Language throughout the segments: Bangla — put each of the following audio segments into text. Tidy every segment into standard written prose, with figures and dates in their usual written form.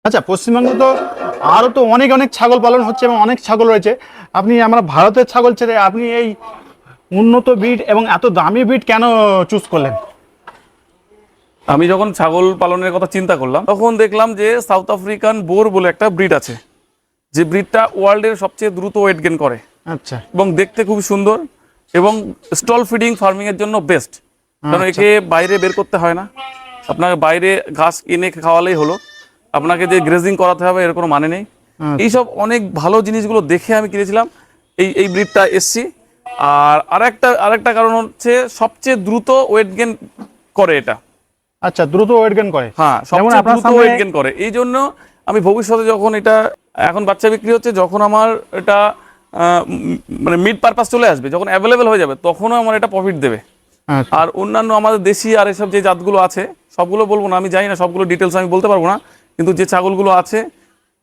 আচ্ছা, পশ্চিমবঙ্গে তো আরও তো অনেক অনেক ছাগল পালন হচ্ছে এবং অনেক ছাগল রয়েছে। আপনি আমরা ভারতের ছাগল ছেড়ে আপনি এই উন্নত ব্রিড এবং এত দামি ব্রিড কেন চুজ করলেন? আমি যখন ছাগল পালনের কথা চিন্তা করলাম তখন দেখলাম যে সাউথ আফ্রিকান বোর বলে একটা ব্রিড আছে, যে ব্রিডটা ওয়ার্ল্ডের সবচেয়ে দ্রুত ওয়েট গেন করে। আচ্ছা। এবং দেখতে খুব সুন্দর এবং স্টল ফিডিং ফার্মিং এর জন্য বেস্ট, কারণ একে বাইরে বের করতে হয় না, আপনাকে বাইরে ঘাস এনে খাওয়ালেই হলো, আপনাকে যে গ্রেজিং করাতে হবে এর কোনো মানে নেই। এইসব অনেক ভালো জিনিসগুলো দেখে আমি কিনেছিলাম এই ব্রিডটা এসছি। আর আরেকটা কারণ হচ্ছে সবচেয়ে দ্রুত ওয়েট গেন করে এটা। আচ্ছা, দ্রুত ওয়েট গেইন করে। হ্যাঁ, সবচেয়ে দ্রুত ওয়েট গেইন করে। এই জন্য আমি ভবিষ্যতে যখন এটা, এখন বাচ্চা বিক্রি হচ্ছে, যখন আমার এটা মানে মিড পারপাস চলে আসবে, যখন অ্যাভেলেবেল হয়ে যাবে, তখনও আমার এটা প্রফিট দেবে। আর অন্যান্য আমাদের দেশি আর এসব যে জাতগুলো আছে সবগুলো বলবো না, আমি জানি না সবগুলো ডিটেলস আমি বলতে পারবো না, কিন্তু যে ছাগলগুলো আছে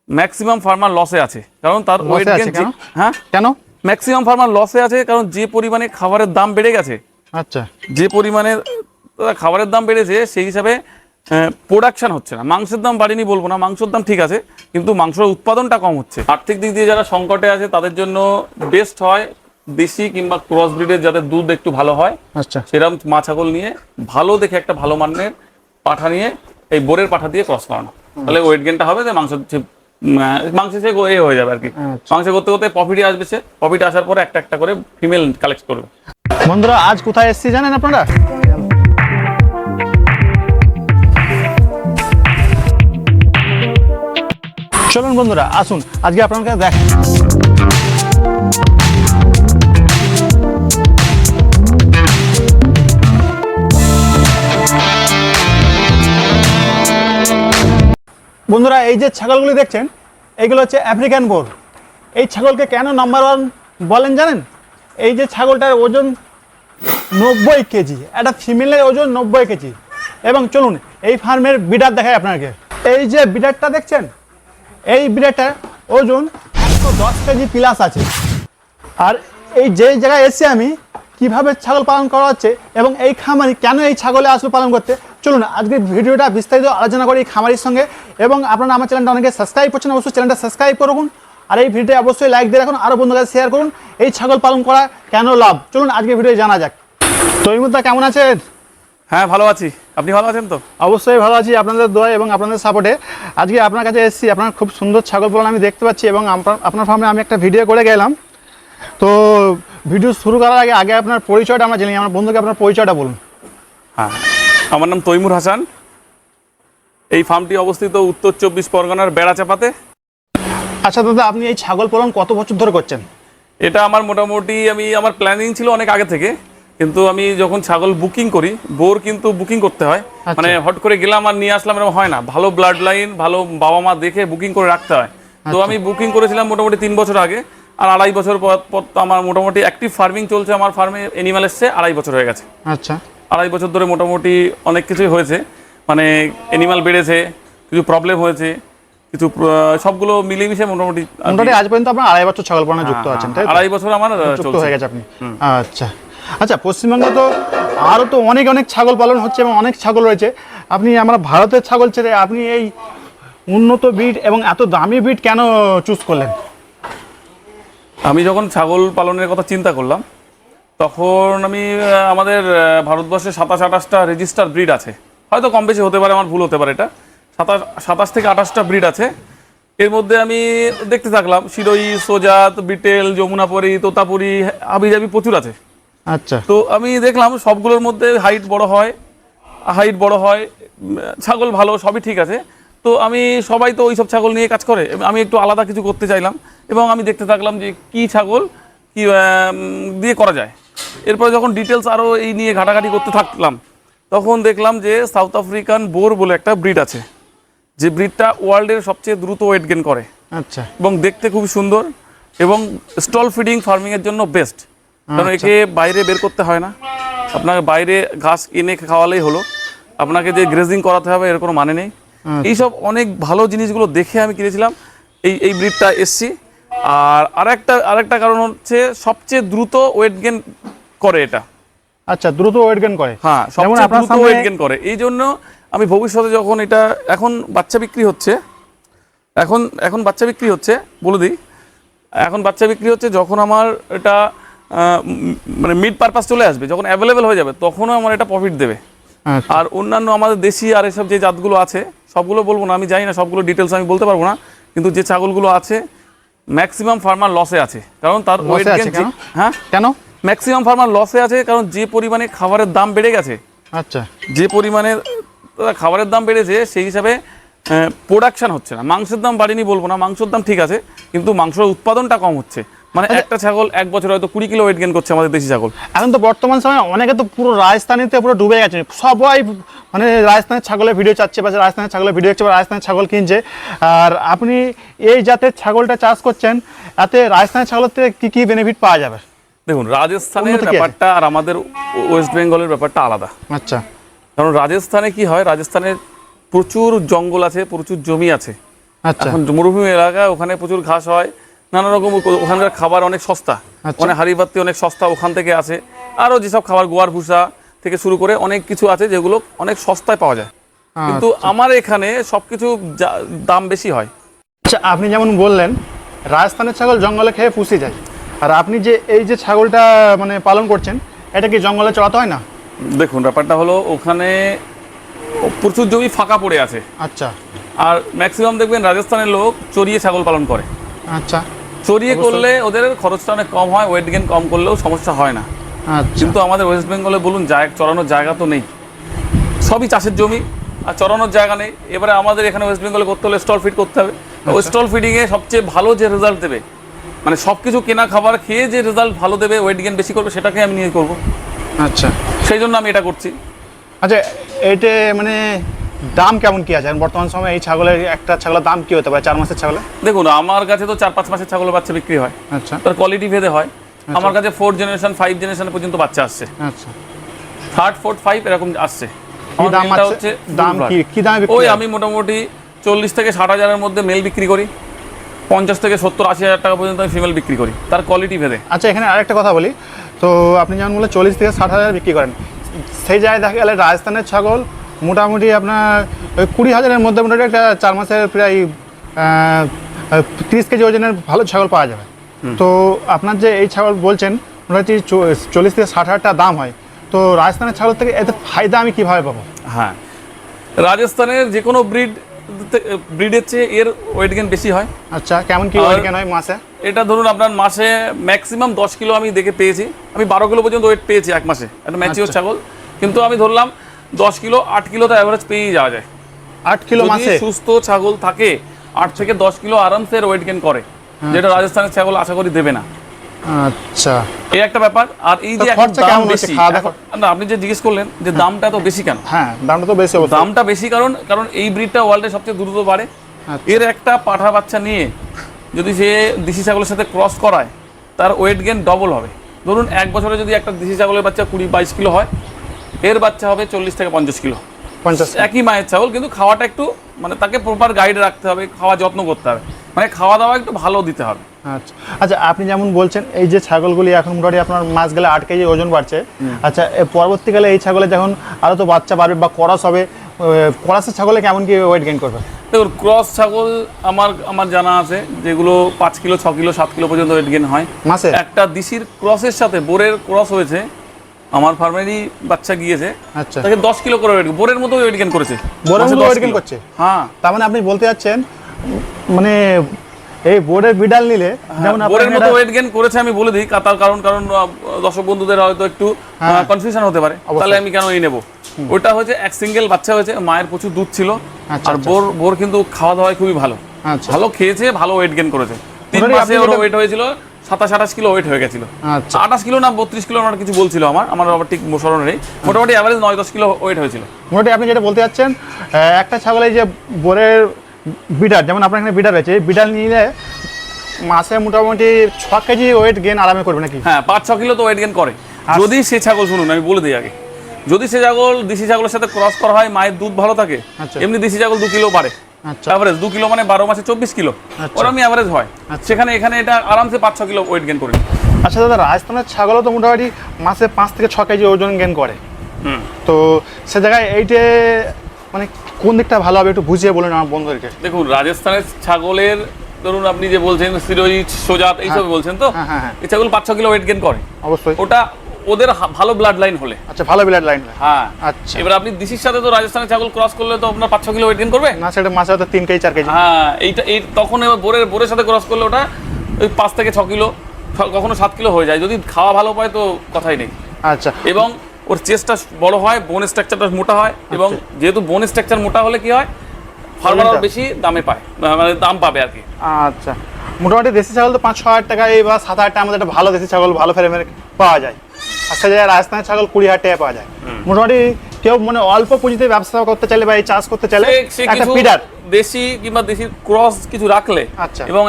ম্যাক্সিমাম ফার্মার লসে আছে, কারণ তার ওয়েট গেইন। হ্যাঁ, কেন ম্যাক্সিমাম ফার্মার লসে আছে? কারণ যে পরিমাণে খাবারের দাম বেড়ে গেছে, আচ্ছা, যে পরিমাণে খাবারের দাম বেড়েছে সেই হিসাবে প্রোডাকশন হচ্ছে না। মাংসের দাম বাড়েনি বলবো না, মাংসের দাম ঠিক আছে, কিন্তু মাংসের উৎপাদনটা কম হচ্ছে। আর্থিক দিক দিয়ে যারা সংকটে আছে তাদের জন্য বেস্ট হয় দেশি কিংবা ক্রস ব্রিডের, যাদের দুধ একটু ভালো হয়, আচ্ছা, সেরকম মা ছাগল নিয়ে ভালো দেখে একটা ভালো মানের পাঠা নিয়ে এই বোরের পাঠা দিয়ে ক্রস করানো, তাহলে ওয়েট গেনটা হবে, যে মাংস সে হয়ে যাবে আর কি। মাংস করতে করতে প্রফিটে আসবে, সে প্রফিট আসার পরে একটা একটা করে ফিমেল কালেক্ট করবে। বন্ধুরা, আজ কোথায় এসেছি জানেন আপনারা? চলুন বন্ধুরা, আসুন আজকে আপনাকে দেখেন। বন্ধুরা, এই যে ছাগলগুলি দেখছেন, এইগুলো হচ্ছে আফ্রিকান বোর। এই ছাগলকে কেন নাম্বার 1 বলেন জানেন? এই যে ছাগলটার ওজন 90 কেজি, একটা ফিমেলের ওজন 90 কেজি। এবং চলুন এই ফার্মের বিডার দেখায় আপনাকে। এই যে বিডারটা দেখছেন, এই বিডারটার ওজন 110 কেজি প্লাস আছে। আর এই যে জায়গায় এসে আমি কিভাবে ছাগল পালন করা হচ্ছে এবং এই খামারি কেন এই ছাগলে আসলে পালন করতে, চলুন আজকে ভিডিওটা বিস্তারিত আলোচনা করি এই খামারির সঙ্গে। এবং আপনারা আমার চ্যানেলটা অনেকে সাবস্ক্রাইব করছেন, অবশ্যই চ্যানেলটা সাবস্ক্রাইব করুন, আর এই ভিডিওটা অবশ্যই লাইক দিয়ে রাখুন, আরও বন্ধুদের কাছে শেয়ার করুন। এই ছাগল পালন করা কেন লাভ, চলুন আজকে ভিডিও জানা যাক। তৈমুদ্দা, কেমন আছেন? হ্যাঁ, ভালো আছি। আপনি ভালো আছেন তো? অবশ্যই ভালো আছি, আপনাদের দোয়া এবং আপনাদের সাপোর্টে আজকে আপনার কাছে এসেছি। আপনার খুব সুন্দর ছাগল পালন আমি দেখতে পাচ্ছি এবং আপনার ফার্মে আমি একটা ভিডিও করে গেলাম। তো ভিডিও শুরু করার আগে আপনার পরিচয়টা আমরা জানি, আমার বন্ধুকে আপনার পরিচয়টা বলুন। হ্যাঁ, আমার নাম তৈমুর হাসান। এই ফার্মটি অবস্থিত উত্তর 24 পরগনার বেড়াচাপাতে। আচ্ছা দাদা, আপনি এই ছাগল পালন কত বছর ধরে করছেন? এটা আমার মোটামুটি, আমার প্ল্যানিং ছিল অনেক আগে থেকে, কিন্তু আমি যখন ছাগল বুকিং করি, বোর কিন্তু বুকিং করতে হয়, মানে হট করে গেলাম আর নিয়ে আসলাম এরকম হয় না, ভালো ব্লাড লাইন, ভালো বাবা মা দেখে বুকিং করে রাখতে হয়। তো আমি বুকিং করেছিলাম মোটামুটি 3 বছর আগে, আর 2.5 বছর পর তো আমার মোটামুটি অ্যাক্টিভ ফার্মিং চলছে। আমার ফার্মে অ্যানিমাল এসছে 2.5 বছর হয়ে গেছে। আচ্ছা, 2.5 বছর ধরে মোটামুটি অনেক কিছুই হয়েছে, মানে অ্যানিমাল বেড়েছে, কিছু প্রবলেম হয়েছে, কিছু সবগুলো মিলেমিশে মোটামুটি আজ পর্যন্ত আপনার 2.5 বছর ছাগল পালনে যুক্ত আছেন, তাই? 2.5 বছর আমার যুক্ত হয়ে গেছে আপনি। আচ্ছা আচ্ছা, পশ্চিমবঙ্গে তো আরও তো অনেক অনেক ছাগল পালন হচ্ছে এবং অনেক ছাগল রয়েছে। আপনি আমরা ভারতের ছাগল ছেড়ে আপনি এই উন্নত ব্রিড এবং এত দামি ব্রিড কেন চুজ করলেন? আমি যখন ছাগল পালনের কথা চিন্তা করলাম তখন আমি আমাদের ভারতবর্ষে 27-28টা রেজিস্টার ব্রিড আছে, হয়তো কম বেশি হতে পারে, আমার ভুল হতে পারে, এটা 27 থেকে 28টা ব্রিড আছে। এর মধ্যে আমি দেখতে থাকলাম শিরোই, সোজাত, বিটেল, যমুনাপুরি, তোতাপুরি, হাবিজাবি প্রচুর আছে। আচ্ছা, তো আমি দেখলাম সবগুলোর মধ্যে হাইট বড় হয়, ছাগল ভালো, সবই ঠিক আছে। তো আমি, সবাই তো ওইসব ছাগল নিয়ে কাজ করে, আমি একটু আলাদা কিছু করতে চাইলাম এবং আমি দেখতে থাকলাম যে কি ছাগল কি দিয়ে করা যায়। এরপরে যখন ডিটেলস আরও এই নিয়ে ঘাটাঘাটি করতে থাকলাম তখন দেখলাম যে সাউথ আফ্রিকান বোর বলে একটা ব্রিড আছে, যে ব্রিডটা ওয়ার্ল্ডের সবচেয়ে দ্রুত ওয়েট গেন করে। আচ্ছা, এবং দেখতে খুব সুন্দর এবং স্টল ফিডিং ফার্মিং এর জন্য বেস্ট, কারণ একে বাইরে বের করতে হয় না, আপনাকে বাইরে ঘাস এনে খাওয়ালেই হলো, আপনাকে যে গ্রেজিং করাতে হবে এর কোনো মানে নেই। এইসব অনেক ভালো জিনিসগুলো দেখে আমি কিনেছিলাম এই ব্রিডটা এসছি। আর আরেকটা কারণ হচ্ছে সবচেয়ে দ্রুত ওয়েট গেন করে এটা। আচ্ছা, দ্রুত ওয়েট গেন করে। হ্যাঁ, সবচেয়ে দ্রুত ওয়েট গেন করে। এই জন্য আমি ভবিষ্যতে যখন এটা, এখন বাচ্চা বিক্রি হচ্ছে, এখন এখন বাচ্চা বিক্রি হচ্ছে, বলে দিই, এখন বাচ্চা বিক্রি হচ্ছে যখন আমার এটা মানে মিড পারপাস চলে আসবে, যখন অ্যাভেলেবেল হয়ে যাবে তখনও আমার এটা প্রফিট দেবে। আচ্ছা। আর অন্যান্য আমাদের দেশি আর এসব যে জাতগুলো আছে সবগুলো বলবো না, আমি জানি না সবগুলো ডিটেলস আমি বলতে পারবো না, কিন্তু যে ছাগলগুলো আছে ম্যাক্সিমাম ফার্মার লসে আছে, কারণ তার লসে ওয়েট আছে গেন। কেন? হ্যাঁ, কেন? ম্যাক্সিমাম ফার্মার লসে আছে কারণ যে পরিমাণে খাবারের দাম বেড়ে গেছে, আচ্ছা। যে পরিমাণে খাবারের দাম বেড়েছে সেই হিসাবে প্রোডাকশন হচ্ছে না। মাংসের দাম বাড়েনি বলবো না, মাংসের দাম ঠিক আছে, কিন্তু মাংসের উৎপাদনটা কম হচ্ছে। মানে একটা ছাগল এক বছর হয়তো 20 কিলো ওয়েট গেন করছে আমাদের দেশি ছাগল। এখন তো বর্তমান সময়ে অনেকে তো পুরো রাজস্থানীতে পুরো ডুবে গেছে, সবাই মানে রাজস্থানের ছাগলের ভিডিও চাচ্ছে বা রাজস্থানের ছাগলের ভিডিও দেখছে বা রাজস্থানের ছাগল কিনছে। আর আপনি এই জাতের ছাগলটা চাষ করছেন, এতে রাজস্থানের ছাগলের থেকে কী কী বেনিফিট পাওয়া যাবে? দেখুন, রাজস্থানের উন্নত কি আছে? ব্যাপারটা আর আমাদের ওয়েস্ট বেঙ্গলের ব্যাপারটা আলাদা। আচ্ছা। কারণ রাজস্থানে কি হয়, রাজস্থানে প্রচুর জঙ্গল আছে, প্রচুর জমি আছে। আচ্ছা। এখন মরুভূমি এলাকা, ওখানে প্রচুর ঘাস হয়, নানা রকম, ওখানকার খাবার অনেক সস্তা, আচ্ছা। মানে হাঁড়িপাতি অনেক সস্তা ওখান থেকে আসে। আরও যেসব খাবার গোয়ার ভুসা থেকে শুরু করে অনেক কিছু আছে যেগুলো অনেক সস্তায় পাওয়া যায়, কিন্তু আমার এখানে সব কিছু দাম বেশি হয়। আচ্ছা, আপনি যেমন বললেন রাজস্থানের ছাগল জঙ্গলে খেয়ে পুষে যায়, আর আপনি যে এই যে ছাগলটা মানে পালন করছেন, এটা কি জঙ্গলে চড়াতে হয় না? দেখুন, ব্যাপারটা হলো ওখানে প্রচুর জমি ফাঁকা পড়ে আছে, আচ্ছা। আর ম্যাক্সিমাম দেখবেন রাজস্থানের লোক চড়িয়ে ছাগল পালন করে। আচ্ছা। চড়িয়ে করলে ওদের খরচটা অনেক কম হয়, ওয়েট গেন কম করলেও সমস্যা হয় না। আচ্ছা। কিন্তু আমাদের ওয়েস্ট বেঙ্গলে বলুন, চড়ানোর জায়গা তো নেই, সবই চাষের জমি আর চড়ানোর জায়গা নেই। এবারে আমাদের এখানে ওয়েস্ট বেঙ্গলে করতে হলে স্টল ফিড করতে হবে। ওই স্টল ফিডিংয়ে সবচেয়ে ভালো যে রেজাল্ট দেবে, মানে সব কিছু কেনা খাবার খেয়ে যে রেজাল্ট ভালো দেবে, ওয়েট গেন বেশি করবে, সেটাকে আমি নিয়ে করবো। আচ্ছা। সেই জন্য আমি এটা করছি। আচ্ছা, এইটা মানে দাম কেমন কি আছে বর্তমান সময়ে এই ছাগলের? একটা ছাগলের দাম কি হতে পারে 4 মাসের ছাগলে? দেখুন, আমার কাছে তো 4-5 মাসের ছাগলের বাচ্চা বিক্রি হয়। আচ্ছা। তার কোয়ালিটি ভেদে হয়। আমার কাছে 4 জেনারেশন 5 জেনারেশন পর্যন্ত বাচ্চা আসছে, আচ্ছা। 3rd 4th 5 এরকম আসছে। কি দাম আছে? দাম কি দামে বিক্রি ওই হয়? আমি মোটামুটি 40 থেকে 60 হাজারের মধ্যে মেল বিক্রি করি, 50 থেকে 70-80 হাজার টাকা পর্যন্ত আমি ফিমেল বিক্রি করি, তার কোয়ালিটি ভেদে। আচ্ছা, এখানে আরেকটা কথা বলি, তো আপনি যেমন বললেন 40 থেকে 60 হাজার বিক্রি করেন, সেই জায়গায় দেখা গেলে রাজস্থানের ছাগল মোটামুটি আপনার ওই 20 হাজারের মধ্যে মোটামুটি একটা 4 মাসের প্রায় 30 কেজি ওজনের ভালো ছাগল পাওয়া যাবে। তো আপনার যে এই ছাগল বলছেন মোটামুটি 40 থেকে 60 হাজার টাকা দাম হয়, তো রাজস্থানের ছাগল থেকে এতে ফায়দা আমি কীভাবে পাবো? হ্যাঁ, রাজস্থানের যে কোনো ব্রিডের চেয়ে এর ওয়েট গেন বেশি হয়। আচ্ছা, কেমন কি ওয়েট গেন হয় মাসে? এটা ধরুন আপনার মাসে ম্যাক্সিমাম 10 কিলো আমি দেখে পেয়েছি, আমি 12 কিলো পর্যন্ত ওয়েট পেয়েছি এক মাসে, একটা ম্যাচিওর ছাগল। কিন্তু আমি ধরলাম 10 কিলো 8 কিলো তো অ্যাভারেজ পেয়েই যাওয়া যায়। 8 কিলো মাসে? সুস্থ ছাগল থাকে 8 থেকে 10 কিলো আরামসে ওয়েট গেন করে, যেটা রাজস্থানের ছাগল আশা করি দেবে না। আচ্ছা, এই একটা ব্যাপার। আর এই যে খরচা দাম কেমন বেশি, না আপনি যে জিজ্ঞেস করলেন যে দামটা তো বেশি কেন? হ্যাঁ, দামটা তো বেশি। দামটা বেশি কারণ এই ব্রিডটা ওয়ার্ল্ডে সবচেয়ে দ্রুত বাড়ে। এর একটা পাঠা বাচ্চা নিয়ে যদি সে দেশি ছাগলের সাথে ক্রস করায়, তার ওয়েট গেন ডবল হবে। ধরুন এক বছরে যদি একটা দেশি ছাগলের বাচ্চা 20-22 কিলো হয়, এর বাচ্চা হবে 40 থেকে 50 কিলো। 50 একই মায়ের ছাগল, কিন্তু খাওয়াটা একটু মানে তাকে প্রপার গাইড রাখতে হবে, খাওয়া যত্ন করতে হবে, মানে খাওয়া দাওয়া একটু ভালো দিতে হবে। আচ্ছা। আচ্ছা, আপনি যেমন বলছেন এই যে ছাগলগুলি এখন মোটামুটি আপনার মাস গেলে 8 কেজি ওজন বাড়ছে, আচ্ছা পরবর্তীকালে এই ছাগলে যখন আরও তো বাচ্চা বাড়বে বা ক্রস হবে, ক্রসের ছাগলে কেমন কি ওয়েট গেইন করবে? দেখুন, ক্রস ছাগল আমার জানা আছে যেগুলো 5 কিলো 6 কিলো 7 কিলো পর্যন্ত ওয়েট গেইন হয় মাসে। একটা দেশির ক্রসের সাথে বোরের ক্রস হয়েছে, আমার ফার্মেরই বাচ্চা গিয়েছে, আচ্ছা, তাকে 10 কিলো করে ওয়েট, বোরের মতো ওয়েট গেইন করেছে। বোরের মতো ওয়েট গেইন করছে? হ্যাঁ, তার মানে আপনি বলতে যাচ্ছেন মানে এই বোর্ডের বিড়াল নিলে যেমন বোরের মতো ওয়েট গেইন করেছে, আমি বলে দিই তার কারণ দর্শক বন্ধুদের হয়তো একটু কনফিউশন হতে পারে, তাহলে আমি কেন এই নেব। ওটা হচ্ছে এক সিঙ্গেল বাচ্চা হয়েছে, মায়ের প্রচুর দুধ ছিল, আর বোর কিন্তু খাওয়া দাওয়ায় খুবই ভালো, ভালো খেয়েছে, ভালো ওয়েট গেইন করেছে। 3 মাসে ওর ওয়েট হয়েছিল 27-28 কিলো ওয়েট হয়ে গেছিল। 28 কিলো না 32 কিলো ওনার কিছু বলছিল, আমার আবার ঠিক স্মরণে নেই, মোটামুটি অ্যাভারেজ 9-10 কিলো ওয়েট হয়েছিল। মোটামুটি আপনি যেটা বলতে যাচ্ছেন, একটা ছাগলের যে বোরের বিডার, যেমন আপনার এখানে বিডার রয়েছে, এই বিডার নিলে মাসে মোটামুটি 6 কেজি ওয়েট গেইন আরামে করবে নাকি? হ্যাঁ, 5-6 কিলো তো ওয়েট গেইন করে, যদি সে ছাগল, শুনুন আমি বলে দিই আগে, যদি সে ছাগল দেশি ছাগলের সাথে ক্রস করা হয়, মায়ের দুধ ভালো থাকে, এমনি দেশি ছাগল 2 কিলো বাড়ে এভারেজ, 2 কিলো মানে 12 মাসে 24 কিলো ওরকম এভারেজ হয়। সেখানে এখানে এটা আরামসে 5-6 কিলো ওয়েট গেইন করে। আচ্ছা দাদা, রাজস্থানের ছাগলও তো মোটামুটি মাসে 5 থেকে 6 কেজি ওজন গেইন করে, তো সে জায়গায় এইটে মানে কোন দিকটা ভালো হবে একটু বুঝিয়ে বলুন আমার বন্ধুদেরকে। দেখুন, রাজস্থানের ছাগলের ধরুন আপনি যে বলছেন সিরোহি, সোজাত এইসব বলছেন তো, হ্যাঁ, হ্যাঁ। এই ছাগল 5-6 কিলো ওয়েট গেইন করে অবশ্যই। ওটা ওদের ভালো ব্লাড লাইন হলে। আচ্ছা, ভালো ব্লাড লাইন। হ্যাঁ, আচ্ছা। এবার আপনি দিশির সাথে তো রাজস্থানের ছাগল ক্রস করলে তো আপনার 5-6 কিলো ওয়েট গেইন করবে না, সেটা মাসে হয়তো 3 কেজি 4 কেজি। হ্যাঁ, এই তখন এবার বোরের সাথে ক্রস করলে ওটা ওই 5 থেকে 6 কিলো, কখনো 7 কিলো হয়ে যায় যদি খাওয়া ভালো পায়, তো কথাই নেই। আচ্ছা। এবং ওর চেস্টটা বড় হয়, বোন স্ট্রাকচারটা মোটা হয়, এবং যেহেতু বোন স্ট্রাকচার মোটা হলে কি হয়, ফার্মার বেশি দামে পায়, মানে দাম পাবে আর কি। আচ্ছা, মোটামুটি দেশি ছাগল তো 5-6 হাজার টাকায় বা 7-8 টাকার মধ্যে একটা ভালো দেশি ছাগল ভালো ফ্রেমের পাওয়া যায়। আর সে জায়গায় রাজস্থানের ছাগল 20,000 টাকায় পাওয়া যায়। মোটামুটি কেউ মানে অল্প পুঁজিতে ব্যবসা করতে চাইলে বা এই চাষ করতে চাইলে সে একটা কিছু ফিডার দেশি কিংবা দেশির ক্রস কিছু রাখলে, আচ্ছা। এবং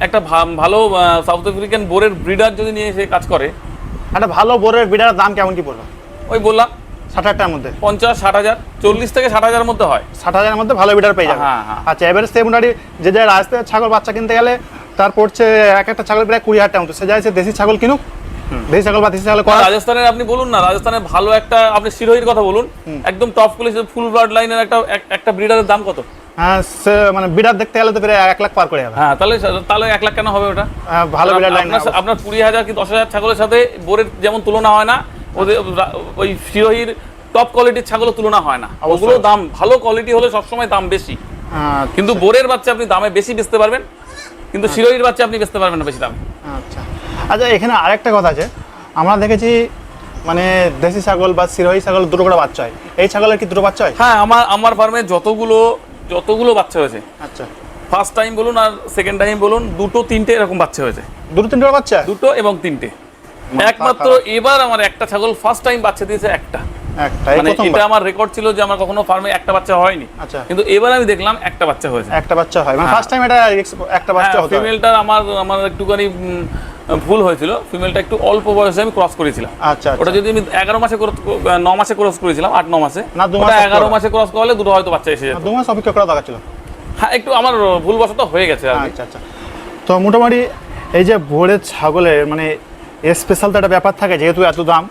একটা ভালো সাউথ আফ্রিকান বোরের ব্রিডার যদি নিয়ে এসে কাজ করে, একটা ভালো বোরের বিডারের দাম কেমন কি পড়বে? ওই বললাম 60,000 টাকার মধ্যে, 50-60 হাজার, 40 থেকে 60 হাজারের মধ্যে হয়। 60,000 এর মধ্যে ভালো বিডার পেয়ে যাবে। হ্যাঁ, হ্যাঁ। আচ্ছা, এবারে সে মোটামুটি যে যায় রাজস্থানের ছাগল বাচ্চা কিনতে গেলে তার পড়ছে এক একটা ছাগল প্রায় 20,000 টাকা মতো। সে যায় সে দেশি ছাগল কিনুক, দেশি ছাগল বা দেশি ছাগল করা। রাজস্থানের আপনি বলুন না, রাজস্থানের ভালো একটা আপনি সিরোহির কথা বলুন, একদম টপ কোয়ালিটি ফুল ব্লাড লাইনের একটা ব্রিডারের দাম কত? হ্যাঁ, সে মানে বিডার দেখতে গেলে তো প্রায় 1 লাখ পার করে যাবে। হ্যাঁ, তাহলে 1 লাখ কেন হবে ওটা? ভালো বিডার লাইন আপনার 20,000 কি 10,000 ছাগলের সাথে বোরের যেমন তুলনা হয় না, ওদের ওই সিরোহির টপ কোয়ালিটির ছাগলের তুলনা হয় না। ওগুলো দাম ভালো কোয়ালিটি হলে সবসময় দাম বেশি, কিন্তু বোরের বাচ্চা আপনি দামে বেশি বেচতে পারবেন, কিন্তু সিরোহির বাচ্চা আপনি বেচতে পারবেন না বেশি দামে। আচ্ছা। আচ্ছা, এখানে আরেকটা কথা আছে, আমরা দেখেছি মানে দেশি ছাগল বা সিরোহি ছাগল দুটো করে বাচ্চা হয়। এই ছাগলের কি দুটো বাচ্চা হয়? হ্যাঁ, আমার ফার্মে যতগুলো বাচ্চা হয়েছে, আচ্ছা, ফার্স্ট টাইম বলুন আর সেকেন্ড টাইম বলুন, 2-3টে এরকম বাচ্চা হয়েছে। 2-3 করে বাচ্চা? 2 এবং 3টে। একমাত্র এবার আমার একটা ছাগল ফার্স্ট টাইম বাচ্চা দিয়েছে একটা। মানে এটা আমার রেকর্ড ছিল যে আমার কখনো ফার্মে একটা বাচ্চা হয়নি। আচ্ছা। কিন্তু এবার আমি দেখলাম একটা বাচ্চা হয়েছে। একটা বাচ্চা হয়, মানে ফার্স্ট টাইম এটা একটা বাচ্চা হতো। ফিমেলটার আমার একটুখানি ভুল হয়েছিল, ফিমেলটা একটু অল্প বয়সে আমি ক্রস করেছিলাম। আচ্ছা। ওটা যদি আমি 9 মাসে ক্রস করেছিলাম, 8-9 মাসে, না 2 ওটা মাস 11 মাসে ক্রস করলে দুটো হয়তো বাচ্চা এসে যেত। 2 মাস অপেক্ষা করা দরকার ছিল। হ্যাঁ, একটু আমার ভুলবশত হয়ে গেছে আর কি। আচ্ছা আচ্ছা। তো মোটামুটি এই যে বোরের ছাগলের মানে স্পেশাল তো একটা ব্যাপার থাকে, যেহেতু এত দাম।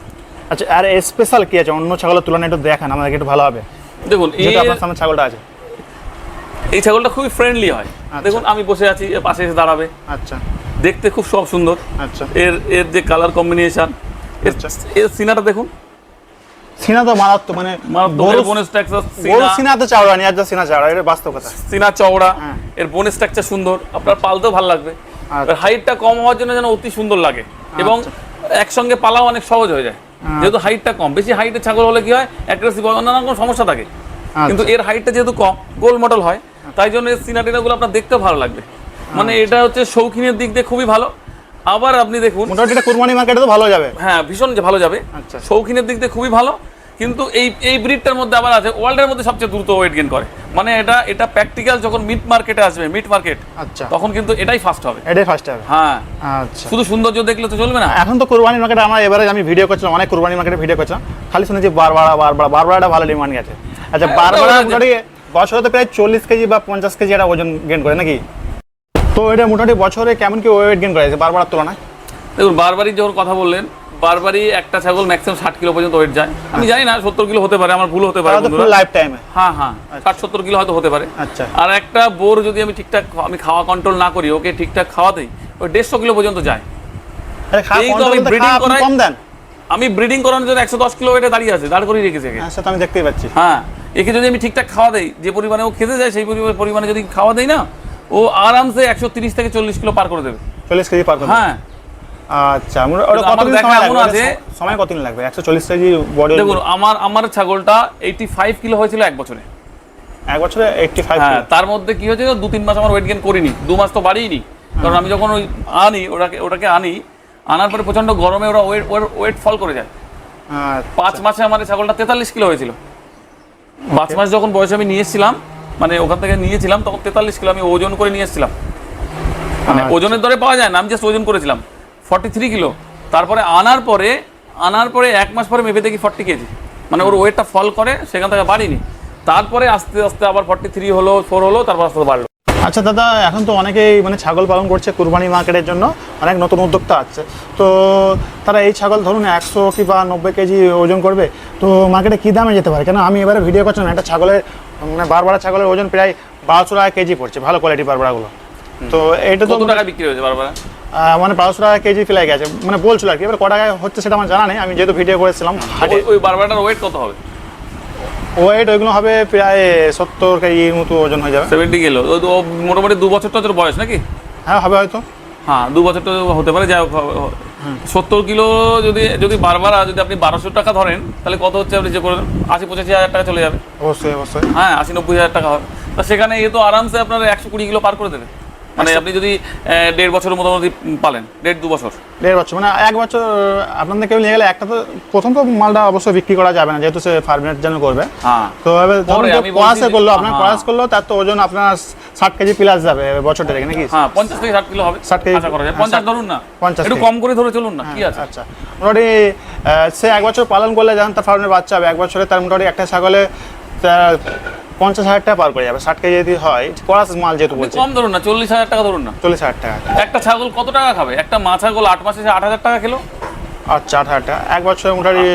আচ্ছা, আর স্পেশাল কি আছে অন্য ছাগলের তুলনায় একটু দেখান আমাদেরকে, একটু ভালো হবে। দেখুন, আপনার সামনে ছাগলটা আছে, এই ছাগলটা খুবই ফ্রেন্ডলি হয়। দেখুন, আমি বসে আছি, পাশে এসে দাঁড়াবে। আচ্ছা। দেখতে খুব সব সুন্দর। আচ্ছা। এর যে কালার কম্বিনেশন, এর সিনাটা দেখুন, সিনা তো মারাত্মক, মানে সিনা তো চাওড়া নেই, আর যা সিনা চাওড়া, এটা বাস্তব কথা। সিনা চওড়া, এর বোন স্ট্রাকচার সুন্দর, আপনার পালতেও ভালো লাগবে। হাইটটা কম হওয়ার জন্য যেন অতি সুন্দর লাগে, এবং একসঙ্গে পালাও অনেক সহজ হয়ে যায়, যেহেতু হাইটটা কম। বেশি হাইটের ছাগল হলে কি হয়, অ্যাগ্রেসিভ হয়, অন্যান্য কোনো সমস্যা থাকে। কিন্তু এর হাইটটা যেহেতু কম, গোল মডেল হয়, তাই জন্য এর সিনা টিনাগুলো আপনার দেখতেও ভালো লাগবে। মানে এটা হচ্ছে শৌখিনের দিক দিয়ে খুবই ভালো। আবার আপনি দেখুন, মোটামুটি এটা কুরবানি মার্কেটে তো ভালো যাবে। হ্যাঁ, ভীষণ ভালো যাবে। আচ্ছা। শৌখিনের দিক দিয়ে খুবই ভালো। কিন্তু এই ব্রিডটার মধ্যে আবার আছে ওয়ার্ল্ডের মধ্যে সবচেয়ে দ্রুত ওয়েট গেইন করে। মানে এটা প্র্যাকটিক্যাল যখন মিট মার্কেটে আসবে, মিট মার্কেট, আচ্ছা, তখন কিন্তু এটাই ফার্স্ট হবে। এটাই ফার্স্ট হবে। হ্যাঁ। আচ্ছা। শুধু সৌন্দর্য দেখলে তো চলবে না। এখন তো কুরবানি মার্কেটে এবারে আমি ভিডিও করছিলাম, অনেক কুরবানি মার্কেটে ভিডিও করছিলাম, খালি শুনেছি বারবারাটা ভালো ডিমান্ড গেছে। আচ্ছা, বারবারা মোটামুটি বছরে তো প্রায় 40 কেজি বা 50 কেজি এটা ওজন গেইন করে নাকি? তো এটা মোটামুটি বছরে কেমন কি ওয়েট গেইন করে বারবারার তুলনায়? দেখুন, বারবারই যখন কথা বললেন, বারবারই একটা ছাগল ম্যাক্সিমাম 60 কিলো পর্যন্ত ওয়েট যায়। আমি জানি না, 70 কিলো হতে পারে, আমার ভুল হতে পারে বন্ধুরা। লাইফ টাইমে হ্যাঁ, 60-70 কিলো হয়তো হতে পারে। আচ্ছা। আর একটা বোর যদি আমি ঠিকঠাক খাওয়া কন্ট্রোল না করি, ওকে ঠিকঠাক খাওয়া দেই, ওই 150 কিলো পর্যন্ত যায়। এই তো আমি ব্রিডিং করাই কম দেন। আমি ব্রিডিং করানোর জন্য 110 কিলো ওয়েটে দাঁড়িয়ে আছে, দাঁড় করিয়ে রেখেছে। আচ্ছা, তো আমি দেখতেই পাচ্ছি। হ্যাঁ, একে যদি আমি ঠিকঠাক খাওয়া দেই, যে পরিমাণে ও খেতে যায়, সেই পরিমাণে যদি খাওয়া দেই না, ও আরামসে 130 থেকে 40 কিলো পার করে দেবে। 40 কেজি পার করে? হ্যাঁ। আচ্ছা, ওটা কতদিন সময় কতদিন লাগবে 140 কেজি বডি? দেখুন, আমার ছাগলটা 85 কিলো হয়েছিল এক বছরে। এক বছরে 85 কিলো? তার মধ্যে কি হয়েছিল, 2-3 মাস আমার ওয়েট গেইন করিনি, 2 মাস তো বাড়িনি। কারণ আমি যখন ওটাকে আনার পরে প্রচন্ড গরমে ওরা ওয়েট ফল করে যায়। 5 মাসে আমার ছাগলটা 43 কিলো হয়েছিল। 5 মাস যখন বয়সে আমি নিয়ে এসেছিলাম, মানে ওখান থেকে নিয়েছিলাম, তখন 43 কিলো আমি ওজন করে নিয়ে এসেছিলাম। মানে ওজনের দরে পাওয়া যায় না, আমি জাস্ট ওজন করেছিলাম 43 কিলো। তারপরে আনার পরে 1 মাস পরে মেপে দেখি 40 কেজি। মানে ওর ওয়েটটা ফল করে, সেখান থেকে বাড়িনি। তারপরে আস্তে আস্তে আবার 43 হলো, 4 হলো, তারপর আস্তে আস্তে বাড়লো। আচ্ছা দাদা, এখন তো অনেকেই মানে ছাগল পালন করছে কুরবানি মার্কেটের জন্য, অনেক নতুন উদ্যোক্তা আছে, তো তারা এই ছাগল ধরুন 100 কি বা 90 কেজি ওজন করবে, তো মার্কেটে কী দামে যেতে পারে? কেন আমি এবারে ভিডিও করছিলাম একটা ছাগলের মানে বারবারা ছাগলের ওজন প্রায় 1200 টাকা কেজি পড়ছে, ভালো কোয়ালিটি বারবারাগুলো। তো এটা তো কত টাকা বিক্রি হয়েছে বারবার? মানে 1200 টাকা কেজি ফেলাই গেছে, মানে বলছিল আর কি, এবার ক টাকায় হচ্ছে সেটা আমার জানা নেই, আমি যেহেতু ভিডিও করেছিলাম হাটে। ওই বারবারটার ওয়েট কত হবে? ওয়েট ওইগুলো হবে প্রায় 70 কেজির মতো ওজন হয়ে যাবে। 70 কিলো। ও মোটামুটি 2 বছর টছর বয়স নাকি? হ্যাঁ হবে হয়তো। হ্যাঁ 2 বছর তো হতে পারে, যাই হোক 70 কিলো যদি বারবার যদি আপনি 1200 টাকা ধরেন তাহলে কত হচ্ছে আপনি যে করেন 80-85 হাজার টাকা চলে যাবে। অবশ্যই অবশ্যই। হ্যাঁ 80-90 হাজার টাকা হবে। তো সেখানে এ তো আরামসে আপনার 120 কিলো পার করে দেবে, মানে আপনি যদি 1.5 বছরের মোটামুটি পালেন, 1.5-2 বছর। 1.5 বছর মানে 1 বছর আপনাদের কেউ নিয়ে গেলে একটা তো প্রথম তো মালটা অবশ্যই বিক্রি করা যাবে না, যেহেতু সে ফার্মের জন্য করবে। হ্যাঁ তো এবার পরে আমি বলছি ক্রসে করলো, আপনার হ্যাঁ। ক্রস করলো তার তো ওজন আপনার 60 কেজি প্লাস যাবে বছরটা থেকে নাকি? হ্যাঁ 50 থেকে 60 কিলো হবে 60 কেজি আশা করা যায়। 50 ধরুন না, 50 একটু কম করে ধরে চলুন না, কি আছে? আচ্ছা মোটামুটি সে 1 বছর পালন করলে যখন তার ফার্মের বাচ্চা হবে 1 বছরে তার মোটামুটি একটা ছাগলে 50,000 টাকা পার করে যাবে, 60 কেজি যদি হয় ক্রস মাল যেহেতু বলছে। কম ধরুন না, 40,000 টাকা ধরুন না। 40,000 টাকা। একটা ছাগল কত টাকা খাবে? একটা মা ছাগল 8 মাসে 8,000 টাকা খেলো। আচ্ছা 8,000 টাকা 1 বছরে মোটামুটি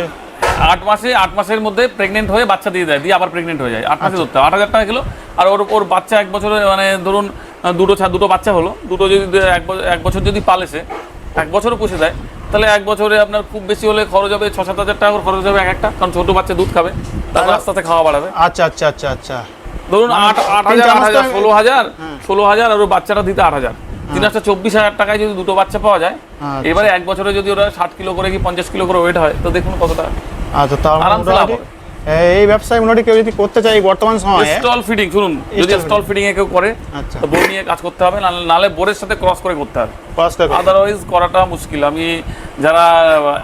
8 মাসের মধ্যে প্রেগনেন্ট হয়ে বাচ্চা দিয়ে দেয়, দিয়ে আবার প্রেগনেন্ট হয়ে যায়। 8 মাসে ধরতে 8,000 টাকা কিলো। আর ওর বাচ্চা 1 বছরে মানে ধরুন দুটো বাচ্চা হলো, দুটো যদি 1 বছর যদি পালেছে, 1 বছরও পুষে দেয়, তাহলে 1 বছরে আপনার খুব বেশি হলে খরচ হবে 6-7 হাজার টাকা করে খরচ হবে একটা, কারণ ছোট বাচ্চা দুধ খাবে, তারপর আস্তে আস্তে খাওয়া বাড়াবে। আচ্ছা আচ্ছা আচ্ছা আচ্ছা ধরুন 8,000 16,000 হ্যাঁ। 16,000 আর ওর বাচ্চাটা দিতে 8,000, 24,000 টাকায় যদি দুটো বাচ্চা পাওয়া যায়, আচ্ছা। এবারে 1 বছরে যদি ওরা 60 কিলো করে কি 50 কিলো করে ওয়েট হয়, তো দেখুন কত টাকা। আচ্ছা তার আরামসে লাভ মোটামুটি এই ব্যবসায় মোটামুটি কেউ যদি করতে চাই বর্তমান সময়ে স্টল ফিডিং, শুনুন যদি Stall স্টল ফিডিং এ কেউ করে, আচ্ছা তো বোর নিয়ে কাজ করতে হবে, নালে বোরের সাথে ক্রস করে করতে হবে, কষ্ট করে আদারওয়াইজ করাটা মুশকিল। আমি যারা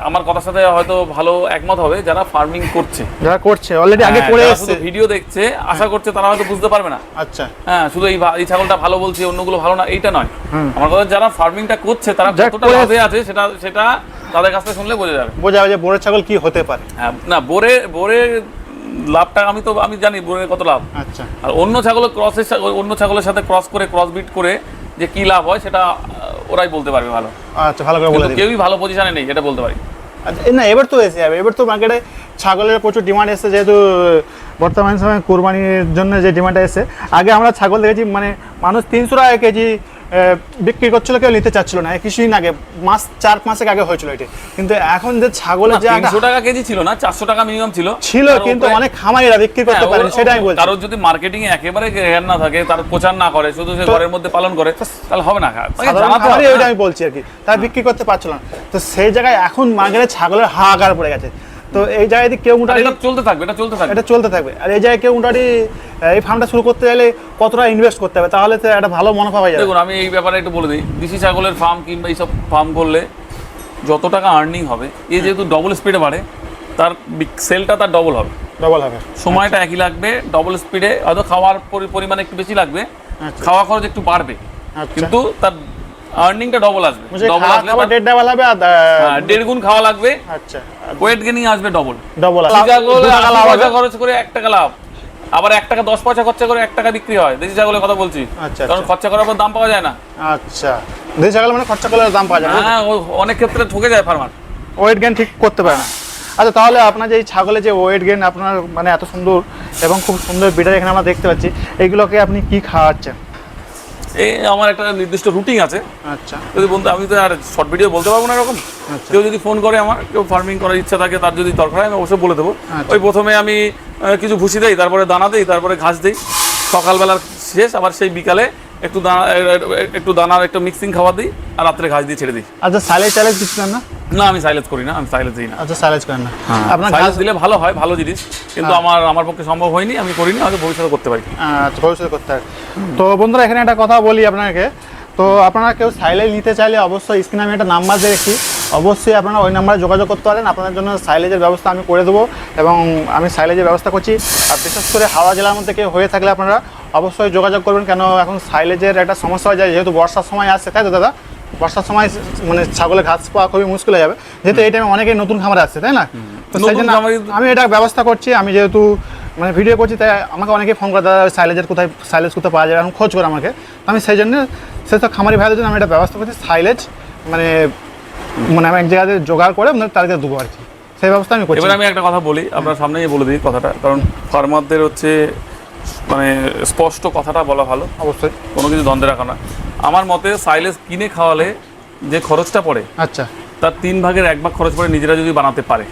আমার কথার সাথে হয়তো ভালো একমত হবে, যারা ফার্মিং করছে, যারা করছে অলরেডি আগে করে এসেছে, ভিডিও দেখছে, আশা করছে, তারা হয়তো বুঝতে পারবে না। আচ্ছা হ্যাঁ শুধু এই ছাগলটা ভালো বলছে, অন্যগুলো ভালো না, এইটা নয়। হুম। আমার কথা যারা ফার্মিংটা করছে তারা যারা কতটা করে লাভে আছে সেটা তাদের কাছ থেকে শুনলে বোঝা যাবে। বোঝা যায় যে বোরের ছাগল কি হতে পারে। হ্যাঁ না বোরে লাভটা আমি জানি বোরের কত লাভ, আচ্ছা আর অন্য ছাগলের সাথে ক্রস বিট করে যে কি লাভ হয় সেটা ওরাই বলতে পারবে ভালো। আচ্ছা ভালো করে বলে কিন্তু দিন। কেউই ভালো পজিশনে নেই, এটা বলতে পারি। আচ্ছা না এবার তো এসে যাবে, এবার তো মার্কেটে ছাগলের প্রচুর ডিমান্ড এসেছে, যেহেতু বর্তমান সময়ে কোরবানির জন্য যে ডিমান্ডটা এসেছে। আগে আমরা ছাগল দেখেছি মানে মানুষ 300 টাকা কেজি বিক্রি করছিল, কেউ নিতে চাচ্ছিল না, কিছুদিন আগে 4 মাসের আগে হয়েছিল এটা। কিন্তু এখন যে ছাগলের যে 300 টাকা কেজি ছিল না, 400 টাকা মিনিমাম ছিল, কিন্তু অনেক খামারিরা বিক্রি করতে পারেন, সেটা আমি বলছি। কারোর যদি মার্কেটিং এ একেবারে জ্ঞান না থাকে, তার প্রচার না করে, শুধু সে ঘরের মধ্যে পালন করে, তাহলে হবে না। খামারি ওইটা আমি বলছি আর কি, তারা বিক্রি করতে পারছিল না, তো সেই জায়গায় এখন মার্কেটে ছাগলের হাহাকার পড়ে গেছে। তো এই জায়গায় কেউ মোটামুটি এটা চলতে থাকবে। এটা চলতে থাকবে। আর এই জায়গায় কেউ মোটামুটি এই ফার্মটা শুরু করতে গেলে কতটা ইনভেস্ট করতে হবে, তাহলে তো একটা ভালো মুনাফা হয়ে যাবে। দেখুন আমি এই ব্যাপারে একটু বলে দিই, দেশি ছাগলের ফার্ম কিংবা এইসব ফার্ম করলে যত টাকা আর্নিং হবে, এই যেহেতু ডবল স্পিডে বাড়ে, তার সেলটা তার ডবল হবে, ডবল হবে, সময়টা একই লাগবে, ডবল স্পিডে হয়তো খাওয়ার পরিমাণ একটু বেশি লাগবে, আচ্ছা। খাওয়া খরচ একটু বাড়বে, আচ্ছা। কিন্তু তার আর্নিংটা ডবল আসবে। ডবল আসলে খাবার ডেট ডাবল হবে, আর 1.5 গুণ খাওয়া লাগবে, আচ্ছা ওয়েট গেনিং আসবে ডবল। ডবল পয়সা খরচ করে 1 টাকা লাভ, আবার 1 টাকা 10 পয়সা খরচা করে 1 টাকা বিক্রি হয়, দেশি ছাগলের কথা বলছি। আচ্ছা, কারণ আচ্ছা। খরচা করার পর দাম পাওয়া যায় না। আচ্ছা দেশি ছাগল মানে খরচা করলে দাম পাওয়া যাবে, হ্যাঁ অনেক ক্ষেত্রে ঠকে যায় ফার্মার। ওয়েট গেইন ঠিক করতে পারে না। আচ্ছা তাহলে আপনার যে এই ছাগলের যে ওয়েট গেইন আপনার মানে এত সুন্দর এবং খুব সুন্দর বিটার এখানে আমরা দেখতে পাচ্ছি, এইগুলোকে আপনি কি খাওয়াচ্ছেন? এই আমার একটা নির্দিষ্ট রুটিন আছে, আচ্ছা যদি বলতে আমি তো আর শর্ট ভিডিও বলতে পারবো না এরকম। আচ্ছা। কেউ যদি ফোন করে, আমার কেউ ফার্মিং করার ইচ্ছা থাকে, তার যদি দরকার হয় আমি অবশ্যই বলে দেবো। আচ্ছা। ওই প্রথমে আমি কিছু ভুসি দেই, তারপরে দানা দেই, তারপরে ঘাস দিই, সকালবেলার শেষ আবার সেই বিকালে একটু দানার একটু মিক্সিং খাবার দিই, আর রাত্রে ঘাস দিয়ে ছেড়ে দিই। আচ্ছা সাইলেজ দিচ্ছেন না? না আমি সাইলেজ করি না, আমি সাইলেজ দিই না। আচ্ছা সাইলেজ করেন না, আপনার সাইলেজ দিলে ভালো হয়, ভালো জিনিস, কিন্তু আমার পক্ষে সম্ভব হয়নি, আমি করিনি, হয়তো ভবিষ্যতে করতে পারি। আচ্ছা ভবিষ্যতে করতে হবে। তো বন্ধুরা এখানে একটা কথা বলি আপনাকে, তো আপনারা কেউ সাইলেজ নিতে চাইলে অবশ্যই স্ক্রিনে আমি একটা নাম্বার দিয়ে রেখেছি, অবশ্যই আপনারা ওই নাম্বারে যোগাযোগ করতে পারেন, আপনাদের জন্য সাইলেজের ব্যবস্থা আমি করে দেবো, এবং আমি সাইলেজের ব্যবস্থা করছি। আর বিশেষ করে হাওড়া জেলার মধ্যে কেউ হয়ে থাকলে আপনারা অবশ্যই যোগাযোগ করবেন, কেন এখন সাইলেজের একটা সমস্যা হয়ে যায়, যেহেতু বর্ষার সময় আসছে, তাই তো দাদা? বর্ষার সময় মানে ছাগলের ঘাস পাওয়া খুবই মুশকিল হয়ে যাবে, যেহেতু এই টাইমে অনেকেই নতুন খামারে আসছে, তাই না? তো সেই জন্য আমি এটা ব্যবস্থা করছি। আমি যেহেতু মানে ভিডিও করছি, তাই আমাকে অনেকেই ফোন করে, দাদা সাইলেজের কোথায়, সাইলেজ কোথায় পাওয়া যায়, এখন খোঁজ করে আমাকে। আমি সেই জন্য সেই সব খামারি ভাইদের জন্য আমি একটা ব্যবস্থা করছি, সাইলেজ মানে আমি এক জায়গাতে জোগাড় করে তাদেরকে দেবো আর কি, সেই ব্যবস্থা আমি করছি। এবার আমি একটা কথা বলি, আপনার সামনেই বলে দিই কথাটা, কারণ ফার্মারদের হচ্ছে মানে স্পষ্ট কথাটা বলা ভালো, অবশ্যই। কোনো কিছু দ্বন্দ্বে রাখা না। আমার মতে সাইলেজ কিনে খাওয়ালে যে খরচটা পড়ে, আচ্ছা, তার 3 ভাগের 1 ভাগ খরচ পড়ে নিজেরা যদি বানাতে পারে।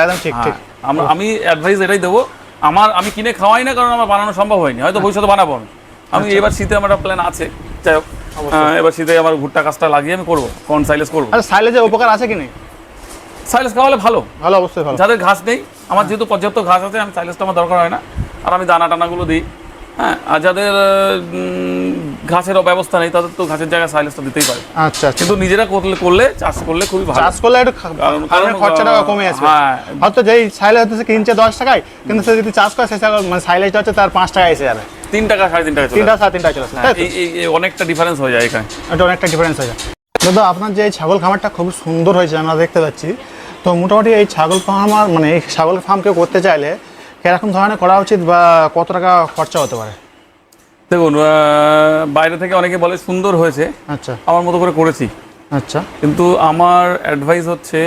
একদম ঠিক ঠিক। আমি অ্যাডভাইস এটাই দেবো, আমি কিনে খাওয়াই না, কারণ আমার বানানো সম্ভব হয়নি, হয়তো ভবিষ্যতে বানাবো আমি। এবার শীতে আমার একটা প্ল্যান আছে, যাই হোক, এবার শীতে আমার ভুট্টা কাজটা লাগিয়ে আমি করবো, কোন সাইলেজ করবো। আচ্ছা, সাইলেজের উপকার আছে কি নেই? সাইলেজ খাওয়ালে ভালো, ভালো, অবশ্যই ভালো। যাদের ঘাস নেই, আমার যেহেতু পর্যাপ্ত ঘাস আছে, আমি সাইলেজটা আমার দরকার হয় না, আর আমি দানা টানাগুলো দিই। হ্যাঁ, আর যাদের ঘাসের ব্যবস্থা নেই, তাদের তো ঘাসের জায়গায় সাইলেজটা দিতেই পারে। আচ্ছা, কিন্তু নিজেরা করলে চাষ করলে খুবই ভালো, চাষ করলে একটু খরচাটা কমে আসবে। হ্যাঁ, হয়তো যেই সাইলেজ হচ্ছে কিনছে 10 টাকায়, কিন্তু সে যদি চাষ করে, সে মানে সাইলেজটা হচ্ছে তার 5 টাকা এসে যাবে, 3 টাকা 3.5 টাকা 3 টাকা 3.5 টাকা চলে আসবে। এই অনেকটা ডিফারেন্স হয়ে যায় এখানে, এটা অনেকটা ডিফারেন্স হয়ে যায়। দাদা, আপনার যে এই ছাগল খামারটা খুব সুন্দর হয়েছে আমরা দেখতে পাচ্ছি, তো মোটামুটি এই ছাগল ফার্মার মানে এই ছাগল ফার্ম কেউ করতে চাইলে কিরকম ধরনের করা উচিত বা কত টাকা খরচা হতে পারে? দেখুন, বাইরে থেকে অনেকে বলে সুন্দর হয়েছে, আচ্ছা, আমার মতো করে করেছি, আচ্ছা, কিন্তু আমার অ্যাডভাইস হচ্ছে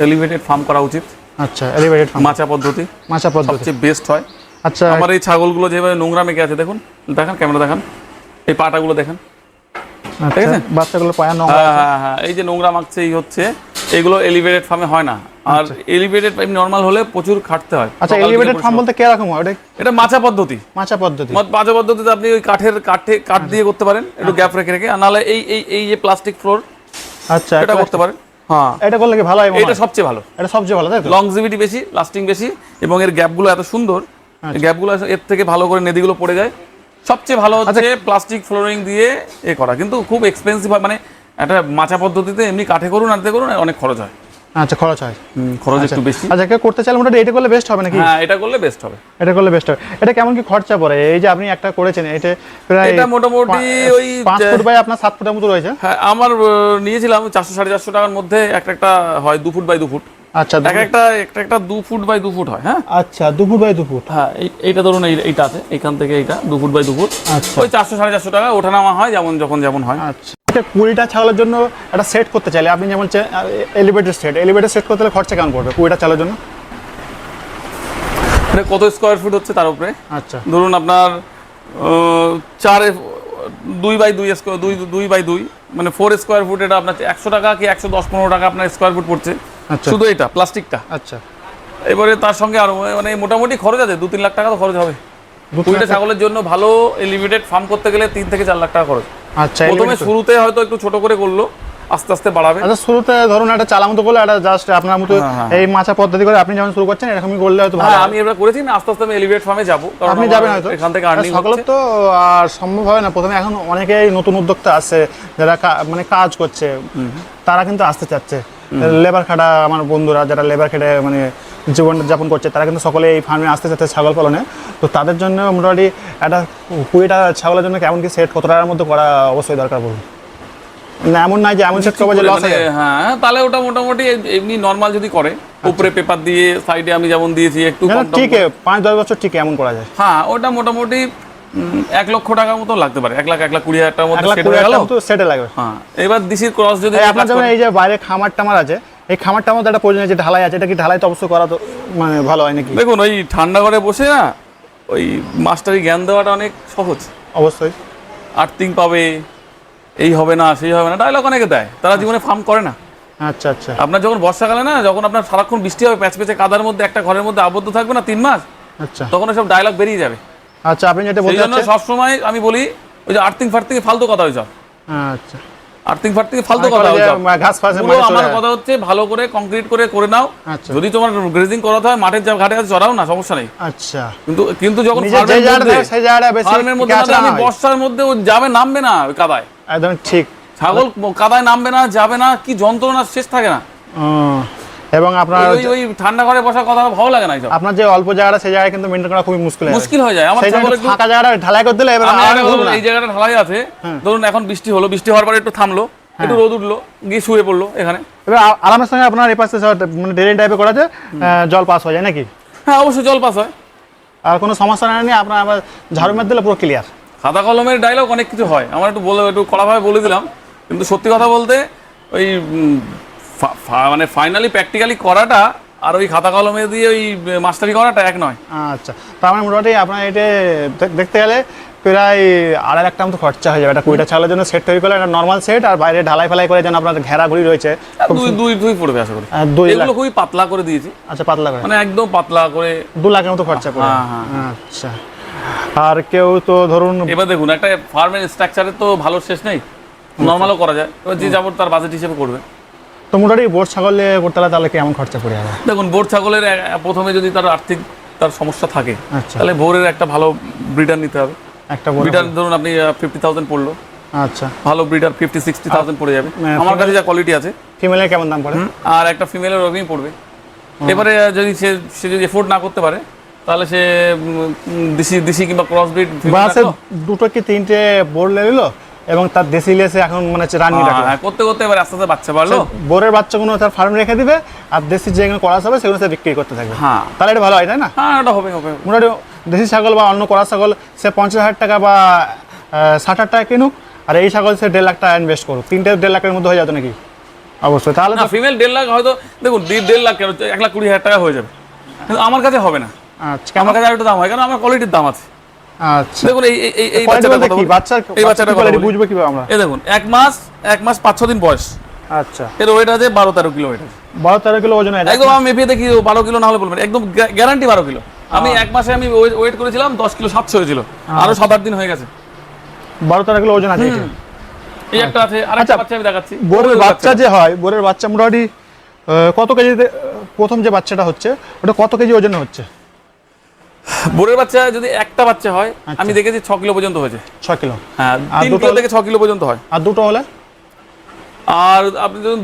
এলিভেটেড ফার্ম করা উচিত। আচ্ছা, এলিভেটেড ফার্ম, মাচা পদ্ধতি পদ্ধতি সবচেয়ে বেস্ট হয়। আচ্ছা, আমার এই ছাগলগুলো যেভাবে নোংরা মেখে আছে, দেখুন, দেখান, ক্যামেরা দেখান, এই পাটাগুলো দেখেন, ঠিক আছে, বাচ্চাগুলো পায়া নোংরা। হ্যাঁ, এই যে নোংরা মাখছে, এই হচ্ছে এইগুলো এলিভেটেড ফার্মে হয় না। আর এলিভেটেড নর্মাল হলে প্রচুর খাটতে হয়। আচ্ছা, এলিভেটেড ফার্ম বলতে কিরকম হয়? এটা মাচা পদ্ধতি। মাচা পদ্ধতিতে আপনি ওই কাঠ দিয়ে করতে পারেন, একটু গ্যাপ রেখে রেখে, আর নাহলে এই যে প্লাস্টিক ফ্লোর, আচ্ছা, এটা করতে পারেন। হ্যাঁ, এটা করলে কি ভালো হয়? এটা সবচেয়ে ভালো, তাই তো? লংজিভিটি বেশি, লাস্টিং বেশি, এবং এর গ্যাপগুলো এত সুন্দর, গ্যাপগুলো এর থেকে ভালো করে নেদিগুলো পড়ে যায়। সবচেয়ে ভালো হচ্ছে প্লাস্টিক ফ্লোরিং দিয়ে করা, কিন্তু খুব এক্সপেন্সিভ হয়। মানে একটা মাচা পদ্ধতিতে এমনি কাঠে করুন আর করুন, অনেক খরচ হয়। আচ্ছা, খরচ একটু বেশি। আচ্ছা, কেউ করতে চাইলে মোটামুটি এটা করলে বেস্ট হবে নাকি? হ্যাঁ, এটা করলে বেস্ট হবে। এটা কেমন কি খরচা পড়ে? এই যে আপনি একটা করেছেন, এটা মোটামুটি ওই 5 ফুট বাই আপনার 7 ফুটের মতো রয়েছে। হ্যাঁ, আমার নিয়েছিলাম 400-450 টাকার মধ্যে, একটা হয় 2 ফুট বাই 2 ফুট। আচ্ছা, একটা 2 ফুট বাই 2 ফুট হয়। হ্যাঁ, আচ্ছা, 2 ফুট বাই 2 ফুট। হ্যাঁ, এইটা ধরুন, এইটা আছে, এখান থেকে এইটা 2 ফুট বাই 2 ফুট। আচ্ছা, ওই 400-450 টাকা ওঠানামা হয়, যেমন হয়। আচ্ছা, 20টা ছাগলের জন্য একটা সেট করতে চাইলে আপনি যেমন এলিভেটেড সেট করতে হলে খরচা কেমন পড়বে 20টা ছাগলের জন্য? মানে কত স্কোয়ার ফুট হচ্ছে তার উপরে। আচ্ছা, ধরুন আপনার 2 বাই 2 মানে 4 স্কোয়ার ফুট, এটা আপনার 100 টাকা কি 110-15 টাকা আপনার স্কোয়ার ফুট পড়ছে, শুধু এটা প্লাস্টিকটা। আচ্ছা, এবারে তার সঙ্গে আরো মানে মোটামুটি খরচ আছে 2-3 লাখ টাকা তো খরচ হবে। 20টা ছাগলের জন্য ভালো এলিভেটেড ফার্ম করতে গেলে 3 থেকে 4 লাখ টাকা খরচ। আচ্ছা, প্রথমে শুরুতে হয়তো একটু ছোট করে করলো, আস্তে আস্তে বাড়াবে। আচ্ছা, শুরুতে ধরুন একটা চালা মতো করলে, একটা জাস্ট আপনার মতো এই মাচা পদ্ধতি করে আপনি যেমন শুরু করছেন এরকমই করলে হয়তো ভালো। আমি এবার করেছি না, আস্তে আস্তে আমি এলিভেট ফার্মে যাব, কারণ আপনি যাবেন হয়তো এখান থেকে আর্নিং সকলে তো আর সম্ভব হয় না প্রথমে। এখন অনেকেই নতুন উদ্যোক্তা আছে যারা মানে কাজ করছে, তারা কিন্তু আসতে চাচ্ছে। লেবার খাটা আমার বন্ধুরা যারা লেবার খেটে মানে জীবন যাপন করছে, তারা কিন্তু সকলে এই ফার্মে আসতে চাচ্ছে ছাগল পালনে। তো তাদের জন্য মোটামুটি একটা 20টা ছাগলের জন্য কেমন কি সেট কত টাকার মধ্যে করা অবশ্যই দরকার বলুন? না, এমন নাই যে এমন সেট করবো যে লস হয়। হ্যাঁ, তাহলে ওটা মোটামুটি এমনি নর্মাল যদি করে, উপরে পেপার দিয়ে, সাইডে আমি যেমন দিয়েছি একটু ঠিক 5-10 বছর ঠিক এমন করা যায়। হ্যাঁ, ওটা মোটামুটি 1 লক্ষ টাকার মতো লাগতে পারে, 1,20,000 টাকার মধ্যে সেটে লাগবে। হ্যাঁ, এবার দিশির ক্রস যদি আপনার যেমন এই যে বাইরে খামার টামার আছে, এই খামারটার মধ্যে একটা প্রয়োজন আছে ঢালাই আছে, এটা কি ঢালাই তো অবশ্যই করা তো মানে ভালো হয় নাকি? দেখুন, ওই ঠান্ডা ঘরে বসে না ওই মাস্টারি জ্ঞান দেওয়াটা অনেক সহজ। অবশ্যই আর্থিং পাবে, এই হবে না সেই হবে না, ডায়লগ অনেকে দেয়, তারা জীবনে ফার্ম করে না। আচ্ছা, আচ্ছা, আপনার যখন বর্ষাকালে না, যখন আপনার সারাক্ষণ বৃষ্টি হবে, প্যাচ প্যাচে কাদার মধ্যে একটা ঘরের মধ্যে আবদ্ধ থাকবে না 3 মাস, আচ্ছা, তখন সব ডায়লগ বেরিয়ে যাবে। আচ্ছা, আপনি যেটা বলতে চাচ্ছেন সবসময় আমি বলি, ওই যে আর্থিং ফার্থিং ফালতু কথা হয়েছে, আচ্ছা, আর্থিং ফার্থিং ফালতু কথা হয়েছে। আমার কথা হচ্ছে ভালো করে কংক্রিট করে নাও। যদি তোমার গ্রেজিং করাতে হয় মাঠের ঘাটে চড়াও না, সমস্যা নেই। আচ্ছা, কিন্তু যখন ফার্মের মধ্যে আমি বর্ষার মধ্যে ও যাবে, নামবে না ওই কাদায়, একদম ঠিক, ছাগল কাদায় নামবে না, যাবে না, কি যন্ত্রণা শেষ থাকে না। এবং আপনার ওই ঠান্ডা ঘরে বসার কথা ভালো লাগে না। আপনার যে অল্প জায়গাটা সেই জায়গায় কিন্তু মেইনটেইন করা খুবই মুশকিল হয়ে যায়। আমার ছাগল একটু ফাঁকা জায়গাটা ঢালাই করে দিলে, এবার এই জায়গাটা ঢালাই আছে, ধরুন এখন বৃষ্টি হওয়ার পরে একটু থামলো, একটু রোদ উঠলো, গিয়ে শুয়ে পড়লো এখানে, এবার আরামের সঙ্গে আপনার এই পাশে মানে ড্রেন টাইপে করা আছে, জল পাস হয়ে যায় নাকি? হ্যাঁ, অবশ্যই জল পাস হয়। আর কোনো সমস্যা নেই, আপনার আবার ঝাড়ু মেরে দিলে পুরো ক্লিয়ার। খাতা কলমের ডায়লগ অনেক কিছু হয়, আমার একটু কড়াভাবে বলে দিলাম, কিন্তু সত্যি কথা বলতে ওই মানে ফাইনালি প্র্যাকটিক্যালি করাটা আর ওই খাতা কলমে দিয়ে ওই মাস্টারি করাটা এক নয়। আচ্ছা, তার মানে মোটামুটি আপনার এটা দেখতে গেলে প্রায় 2.5 লাখ টাকা মতো খরচা হয়ে যাবে একটা 20টা ছাগলের জন্য। সেট তৈরি করলে একটা নর্মাল সেট, আর বাইরে ঢালাই ফালাই করে যেন আপনার ঘেরা ঘুরি রয়েছে, দুই পড়বে আশা করি। 2 লাখ। এগুলো খুবই পাতলা করে দিয়েছি। আচ্ছা, পাতলা করে মানে একদম পাতলা করে 2 লাখের মতো খরচা পড়ে। হ্যাঁ। আচ্ছা, আর কেউ তো ধরুন এবার দেখুন একটা ফার্মের স্ট্রাকচারের তো ভালো শেষ নেই, নর্মালও করা যায়, এবার যে যাবো তার বাজেট হিসেবে করবে। তো মোটামুটি বোর্ড ছাগলে করতে হলে তাহলে কেমন খরচা পড়ে যাবে? দেখুন বোর ছাগলের প্রথমে যদি তার আর্থিক তার সমস্যা থাকে, আচ্ছা, তাহলে ভোরের একটা ভালো ব্রিডার নিতে হবে। একটা বড় ব্রিডার ধরুন আপনি 50,000 পড়লো, আচ্ছা, ভালো ব্রিডার 50-60,000 পড়ে যাবে আমার কাছে যা কোয়ালিটি আছে। ফিমেলের কেমন দাম পড়ে? আর একটা ফিমেলের ওরকমই পড়বে। এবারে যদি সে যদি এফোর্ড না করতে পারে, তাহলে সে দেশি কিংবা ক্রস ব্রিড বাসে 2টো কি 3টে বোর্ড নিল এবং তার দেশি লেসে এখন মানে রানিং রাখে। করতে করতে এবার আস্তে আস্তে বাচ্চা বাড়লো, বোরের বাচ্চাগুলো তার ফার্মে রেখে দিবে, আর দেশি যেগুলো করাস হবে সেগুলো সে বিক্রি করতে থাকবে। হ্যাঁ তাহলে এটা ভালো হয়, তাই না? হ্যাঁ এটা হবে। মোটামুটি দেশি ছাগল বা অন্য করা ছাগল সে 50,000 টাকা বা 60,000 টাকা কিনুক, আর এই ছাগল সে 1.5 লাখ টাকা ইনভেস্ট করুক, 3টে 1.5 লাখের মধ্যে হয়ে যাবে নাকি? অবশ্যই। তাহলে না ফিমেল 1.5 লাখ হয়তো, দেখুন 1.5 লাখ কেন, 1,20,000 টাকা হয়ে যাবে, কিন্তু আমার কাছে হবে না। আচ্ছা, আমার কাছে আরেকটু দাম হয়, কারণ আমার কোয়ালিটির দাম আছে। আচ্ছা, দেখুন এই বাচ্চাটা বাচ্চাটা কি বাচ্চার এই বাচ্চাটা কোয়ালিটি বুঝবো কিভাবে আমরা? এই দেখুন 1 মাস 5-6 দিন বয়স, আচ্ছা, এর ওয়েট আছে 12-13 কিলো ওয়েট আছে। 12-13 কিলো ওজন হয়। একদম আমি মেপে দেখি 12 কিলো না হলে বলবেন, একদম গ্যারান্টি 12 কিলো। আমি 1 মাসে আমি ওয়েট করেছিলাম 10 কিলো 700 হয়েছিল, আরো 7-8 দিন হয়ে গেছে। 12-13 কিলো ওজন আছে এটা। এই একটা আছে, আরেকটা বাচ্চা আমি দেখাচ্ছি। বোরের বাচ্চা যে হয়, বোরের বাচ্চা মোটামুটি কত কেজি? প্রথম যে বাচ্চাটা হচ্ছে ওটা কত কেজি ওজন হচ্ছে? বোরের বাচ্চা যদি একটা বাচ্চা হয়, আমি দেখেছি 6 কিলো পর্যন্ত হয়েছে। 6 কিলো? হ্যাঁ 3 কিলো থেকে 6 কিলো পর্যন্ত হয়। আর দুটো হলে? আর আপনি যখন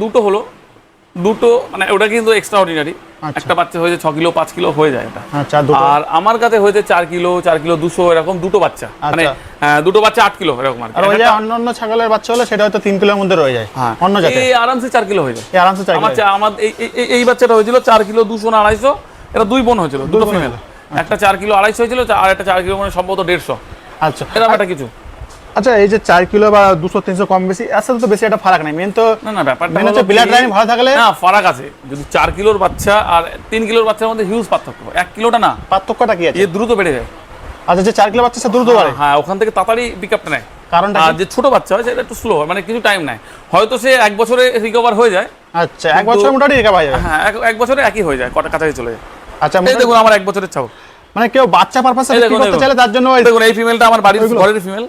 দুটো মানে ওটা কিন্তু এক্সট্রা অর্ডিনারি। একটা বাচ্চা হয়েছে 6 কিলো 5 কিলো হয়ে যায় এটা। আচ্ছা, দুটো? আর আমার কাছে হয়েছে 4 কিলো 200 এরকম দুটো বাচ্চা, মানে দুটো বাচ্চা 8 কিলো এরকম আর কি। আর ওই যে অন্য ছাগলের বাচ্চা হলে সেটা হয়তো 3 কিলোর মধ্যে রয়ে যায়। অন্য জাতে এই আরামসে 4 কিলো হয়ে যায়। এই আরামসে 4 কিলো। আমার এই বাচ্চাটা হয়েছিল 4 কিলো 200 না 250, এটা 2 বোন হয়েছিল, দুটো ফিমেল। একটা 4 কিলো 250 হয়েছিল, আর একটা 4 কিলো মানে সম্ভবত 150। আচ্ছা, এরকম একটা কিছু। আচ্ছা, এই যে 4 কিলো বা 200-300 কম বেশি আসলে তো বেশি একটা ফারাক নাই। মেন তো না ব্যাপারটা হচ্ছে ব্লাড লাইন ভালো থাকলে। না ফারাক আছে, যদি 4 কিলোর বাচ্চা আর 3 কিলোর বাচ্চার মধ্যে হিউজ পার্থক্য। 1 কিলোটা না, পার্থক্যটা কি আছে? এ দ্রুত বেড়ে যায়। আচ্ছা, যে 4 কিলো বাচ্চা সে দ্রুত বাড়ে? হ্যাঁ ওখান থেকে তাড়াতাড়ি পিকআপটা নেয়। কারণটা আর যে ছোট বাচ্চা হয় সেটা একটু স্লো হয়, মানে কিছু টাইম নেয়। হয়তো সে 1 বছরে রিকভার হয়ে যায়। আচ্ছা, 1 বছর মোটামুটি রিকভার হয়ে যাবে। হ্যাঁ 1 বছরে একই হয়ে যায়, কাছাকাছি চলে যায়। আচ্ছা, এই দেখুন আমার 1 বছরের ছাগল। মানে কেউ বাচ্চা পারপাসে বিক্রি করতে চাইলে তার জন্য দেখুন এই ফিমেলটা আমার বাড়ির ঘরের ফিমেল।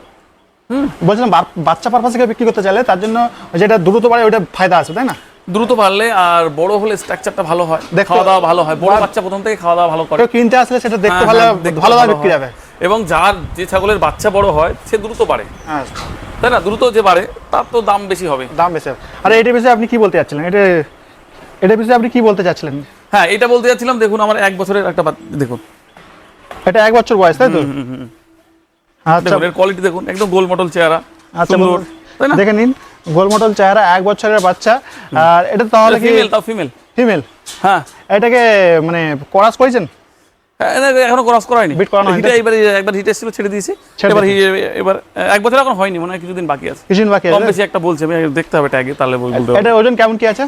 বলছিলাম বাচ্চা পারপাসে কেউ বিক্রি করতে চাইলে তার জন্য যেটা দ্রুত বাড়ে ওটা ফায়দা আছে, তাই না? দ্রুত পারলে আর বড় হলে স্ট্রাকচারটা ভালো হয়, খাওয়া দাওয়া ভালো হয়। বড় বাচ্চা প্রথম থেকে খাওয়া দাওয়া ভালো করে। কেউ কিনতে আসলে সেটা দেখতে ভালো ভালোভাবে বিক্রি হবে। এবং যে ছাগলের বাচ্চা বড় হয় সে দ্রুত বাড়ে, তাই না? দ্রুত যে বাড়ে তার তো দাম বেশি হবে। দাম বেশি হবে। আর এইটা বিষয়ে আপনি কি বলতে চাচ্ছিলেন? এটা বিষয়ে আপনি কি বলতে চাচ্ছিলেন? হ্যাঁ এটা বলতে যাচ্ছিলাম, দেখুন আমার 1 বছরের একটা দেখুন, এটা 1 বছর বয়স, তাই তো? আচ্ছা, এর কোয়ালিটি দেখুন, একদম গোল মটল চেহারা। আচ্ছা, সুন্দর, তাই না? দেখে নিন, গোল মটল চেহারা, 1 বছরের বাচ্চা। আর এটা তাহলে কি ফিমেল? হ্যাঁ এটাকে মানে ক্রস করেছেন? এখনো ক্রস করা হয়নি, বিট করানো হয়নি। একবার হিট এসেছিল, ছেড়ে দিয়েছি। এবার 1 বছর এখন হয়নি, মনে হয় কিছুদিন বাকি আছে। কিছুদিন বাকি কম আছে, বেশি একটা বলছে, আমি দেখতে হবে ট্যাগে, তাহলে বলতে হবে। এটা ওজন কেমন কি আছে?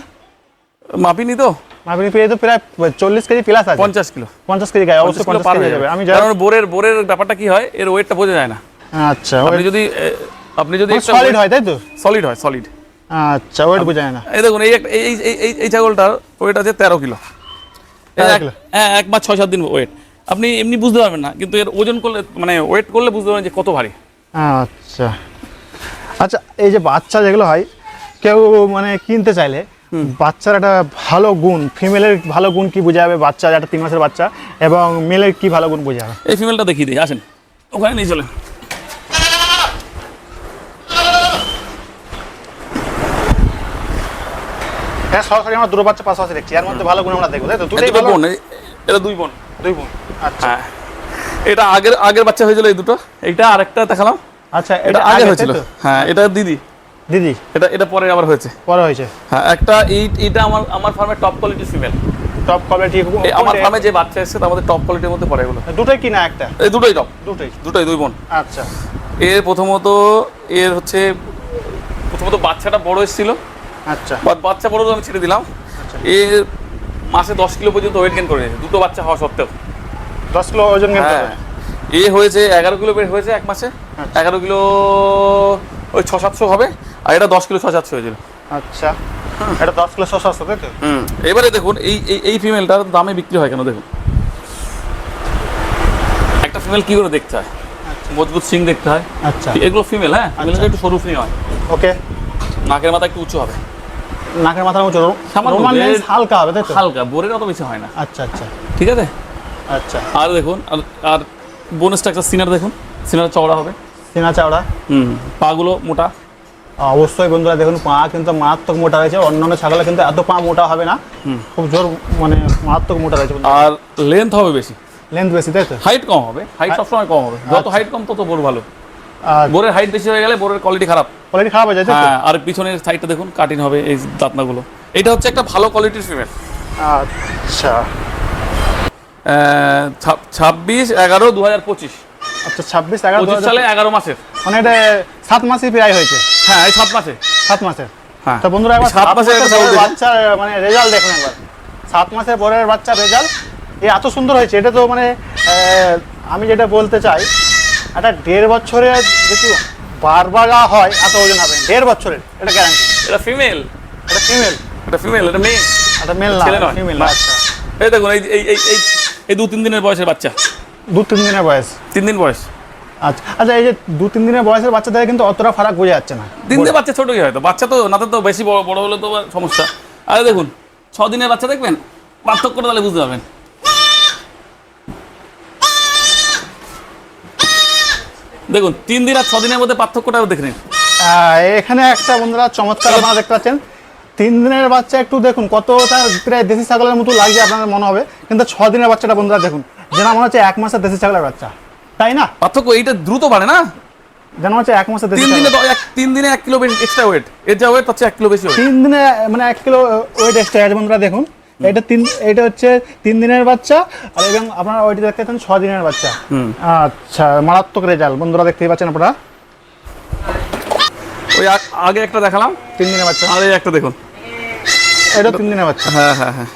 মাপিনি তো, আপনি পেয়ে তো প্রায় 40 কেজি প্লাস আছে। 50 কিলো 50 কেজি গায়ে অবশ্যই 50 কেজি যাবে। আমি কারণ বোরের ব্যাপারটা কি হয়, এর ওয়েটটা বোঝা যায় না। আচ্ছা, আপনি যদি সলিড হয়, তাই তো? সলিড। আচ্ছা, ওয়েট বোঝা যায় না। এই দেখুন এই ছাগলটার ওয়েট আছে 13 কিলো। 13 কিলো? হ্যাঁ 1 মাস 6-7 দিন ওয়েট। আপনি এমনি বুঝতে পারবেন না, কিন্তু এর ওজন করলে মানে ওয়েট করলে বুঝতে পারবেন যে কত ভারী। আচ্ছা, আচ্ছা, এই যে বাচ্চা যেগুলো হয় কেউ মানে কিনতে চাইলে বাচ্চার একটা ভালো গুণ, ফিমেলের ভালো গুণ কি বোঝা যাবে? বাচ্চা একটা 3 মাসের বাচ্চা এবং মেলের কি ভালো গুণ বোঝা যাবে? এই ফিমেলটা দেখিয়ে দিই, আসেন ওখানে নিয়ে চলেন। হ্যাঁ, সরাসরি আমরা দুটো বাচ্চা পাশাপাশি দেখছি, এর মধ্যে ভালো গুণ আমরা দেখবো, তাই তো? দুটোই দুটো ভালো? বোন, এটা 2 বোন। 2 বোন। আচ্ছা, হ্যাঁ এটা আগের বাচ্চা হয়েছিল এই দুটো, এইটা আরেকটা দেখালাম। আচ্ছা, এটা আগে হয়েছিল। হ্যাঁ এটা দিদি। এটা পরে আবার হয়েছে, পরে হয়েছে। হ্যাঁ একটা এইটা আমার ফার্মের top quality female. Top quality আমার ফার্মে যে বাচ্চা এসেছে তার মধ্যে টপ কোয়ালিটির মধ্যে পড়ে এগুলো। দুটোই কিনা একটা? এই দুটোই টপ, দুটোই দুই বোন। আচ্ছা। এর প্রথমত বাচ্চাটা বড় এসেছিল। আচ্ছা। বাচ্চা বড় তো আমি ছেড়ে দিলাম। এর মাসে 10 কিলো পর্যন্ত ওয়েট গেইন করে নিয়েছে, দুটো বাচ্চা হওয়া সত্ত্বেও। 10 কিলো ওজন গেইন করে? এ হয়েছে 11 কিলো বের হয়েছে এক মাসে। 11 কিলো ওই 600-700 হবে, আর এটা 10 কিলো 600-700 হয়েছিল। আচ্ছা, এটা 10 কিলো 600 তাই তো? এবারে দেখুন এই ফিমেলটার দামে বিক্রি হয় কেন দেখুন। একটা ফিমেল কি করে দেখতে হয়, মজবুত সিং দেখতে হয়। আচ্ছা, এগুলো ফিমেল। হ্যাঁ, ফিমেলটা একটু সরু ফিং হয়। ওকে। নাকের মাথা একটু উঁচু হবে, নাকের মাথা উঁচু, রোমান্স হালকা হবে তাই তো? হালকা, বোরের অত বেশি হয় না। আচ্ছা আচ্ছা, ঠিক আছে। আচ্ছা, আর দেখুন, আর বোন স্ট্রাকচার, সিনার দেখুন, সিনার চওড়া হবে, সিনা চওড়া। পাগুলো মোটা। অবশ্যই বন্ধুরা দেখুন, পা কিন্তু মারাত্মক মোটা রয়েছে। অন্যান্য ছাগলে কিন্তু এত পা মোটা হবে না, খুব জোর মানে মারাত্মক মোটা রয়েছে। আর লেন্থ হবে বেশি, লেন্থ বেশি তাই তো? হাইট কম হবে, হাইট সবসময় কম হবে। যত হাইট কম তত বোর ভালো। বোরের হাইট বেশি হয়ে গেলে বোরের কোয়ালিটি খারাপ। কোয়ালিটি খারাপ হয়ে যায়। হ্যাঁ, আর পিছনের সাইডটা দেখুন, কাটিং হবে এই দাঁতনাগুলো। এটা হচ্ছে একটা ভালো কোয়ালিটির ফিমেল। আচ্ছা, 26/11/2025। আচ্ছা, 26/11/2025 সালে 11 মাসের, মানে এটা 7 মাসই প্রায় হয়েছে। হ্যাঁ, এই 7 মাসে। 7 মাসের। হ্যাঁ, তো বন্ধুরা একবার 7 মাসের বাচ্চার মানে রেজাল্ট দেখুন একবার। 7 মাসের পরের বাচ্চার রেজাল্ট এত সুন্দর হয়েছে। এটা তো মানে আমি যেটা বলতে চাই, একটা 1.5 বছরে যদি বারবার হয় এত ওজন হবে। 1.5 বছরের এটা গ্যারান্টি। এটা ফিমেল, এটা ফিমেল, এটা ফিমেল, এটা মেয়ে। এটা মেল না, ছেলে নয়, ফিমেল। আচ্ছা, এই দেখুন, এই 2-3 দিনের বয়সের বাচ্চা। 2-3 দিনের বয়স? 3 দিন বয়স। আচ্ছা আচ্ছা, এই যে 2-3 দিনের বয়সের বাচ্চাদের কিন্তু অতটা ফারাক বোঝা যাচ্ছে না। দিন দিয়ে বাচ্চা ছোটই হয়তো, বাচ্চা তো নাতে তো বেশি বড় হলে তো সমস্যা। আরে দেখুন, 6 দিনের বাচ্চা দেখবেন, পার্থক্যটা তাহলে বুঝতে পারবেন। দেখুন, 3 দিন আর 6 দিনের মধ্যে পার্থক্যটাও দেখে নিন। এখানে একটা বন্ধুরা চমৎকার আপনারা দেখতে পাচ্ছেন। 3 দিনের বাচ্চা একটু দেখুন কতটা প্রায় দেশি ছাগলের মতো লাগছে আপনাদের মনে হবে, কিন্তু 6 দিনের বাচ্চাটা বন্ধুরা দেখুন যেন মনে হচ্ছে 1 মাসের দেশি ছাগলের বাচ্চা, তাই না? পার্থক্য এইটা দ্রুত বাড়ে না, যেন হচ্ছে 1 মাসের দেশি। 3 দিনে 1 কিলো বেশি এক্সট্রা ওয়েট, এর যা ওয়েট হচ্ছে 1 কিলো বেশি। 3 দিনে মানে 1 কিলো ওয়েট এক্সট্রা আছে বন্ধুরা দেখুন। এটা হচ্ছে 3 দিনের বাচ্চা, আর এবং আপনারা ওইটা দেখতে পাচ্ছেন 6 দিনের বাচ্চা। আচ্ছা, মারাত্মক রেজাল্ট বন্ধুরা দেখতেই পাচ্ছেন আপনারা। ওই আগে একটা দেখালাম 3 দিনের বাচ্চা, আর এই একটা দেখুন, এটা 3 দিনের বাচ্চা। হ্যাঁ হ্যাঁ হ্যাঁ।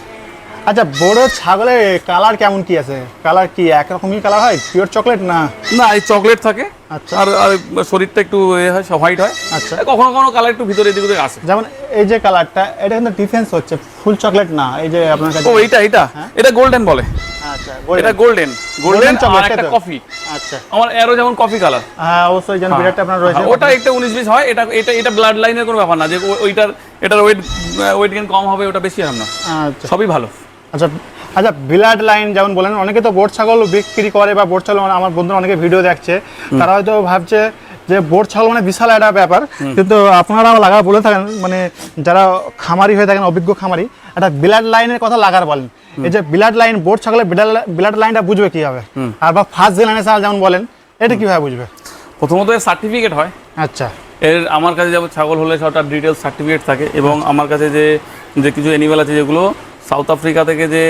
আচ্ছা, বড় ছাগলের কালার কেমন কি আছে? কালার কি একরকমই কালার হয়, পিওর চকলেট না? না, এই চকলেট থাকে। আচ্ছা, আর শরীরটা একটু হয়, হোয়াইট হয়। আচ্ছা, কখনো কখনো কালার একটু ভিতরে এদিক ওদিক আসে। যেমন এই যে কালারটা, এটা কিন্তু ডিফারেন্স হচ্ছে, ফুল চকলেট না। এই যে আপনার কাছে এটা গোল্ডেন বলে। আচ্ছা, এটা গোল্ডেন চকলেট, আর একটা কফি। আচ্ছা, আমার এরো যেমন কফি কালার। হ্যাঁ অবশ্যই জানেন, বিরাটটা আপনার রয়েছে। ওটা একটা 19-20 হয়, এটা ব্লাড লাইনের কোনো ব্যাপার না যে এটার ওয়েট গেইন কম হবে, ওটা বেশি হবে না। আচ্ছা, সবই ভালো। আচ্ছা আচ্ছা, ব্লাড লাইন যেমন বলেন, অনেকে তো বোট ছাগল বিক্রি করে বা বোট ছাগল, আমার বন্ধুরা অনেকে ভিডিও দেখছে, তারা হয়তো ভাবছে যে বোট ছাগল মানে বিশাল একটা ব্যাপার, কিন্তু আপনারা লাগা বলে থাকেন মানে যারা খামারি হয়ে থাকেন, অভিজ্ঞ খামারি, একটা ব্লাড লাইনের কথা লাগার বলেন। এই যে ব্লাড লাইন, বোট ছাগলের ব্লাড লাইনটা বুঝবে কিভাবে, আর বা ফার্স্ট জেনারেশন যেমন বলেন, এটা কিভাবে বুঝবে? প্রথমত এর সার্টিফিকেট হয়। আচ্ছা, আমার কাছে যেমন ছাগল হলে সবটা ডিটেলস সার্টিফিকেট থাকে, এবং আমার কাছে যে কিছু অ্যানিমাল আছে যেগুলো সাউথ আফ্রিকা থেকে যে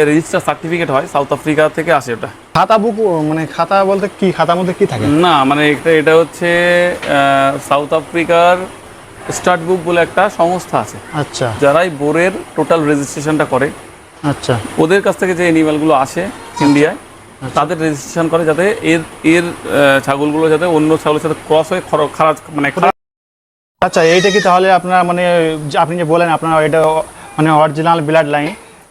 রেজিস্টার সার্টিফিকেট হয়, সাউথ আফ্রিকা থেকে আসে। ওটা খাতা বুক, মানে খাতা বলতে কি, খাতার মধ্যে কি থাকে? না, মানে এটা হচ্ছে সাউথ আফ্রিকার স্টার্ট বুক বলে একটা সংস্থা আছে। আচ্ছা, যারাই বোরের টোটাল রেজিস্ট্রেশনটা করে, আচ্ছা, ওদের কাছ থেকে যে অ্যানিমালগুলো আসে ইন্ডিয়ায়, তাদের রেজিস্ট্রেশন করে যাতে এর ছাগলগুলো যাতে অন্য ছাগলের সাথে ক্রস হয়ে খারাপ মানে খারাপ। আচ্ছা, এইটা কি তাহলে আপনার মানে আপনি যে বলেন আপনার এটা মানে অরিজিনাল ব্লাড লাইন,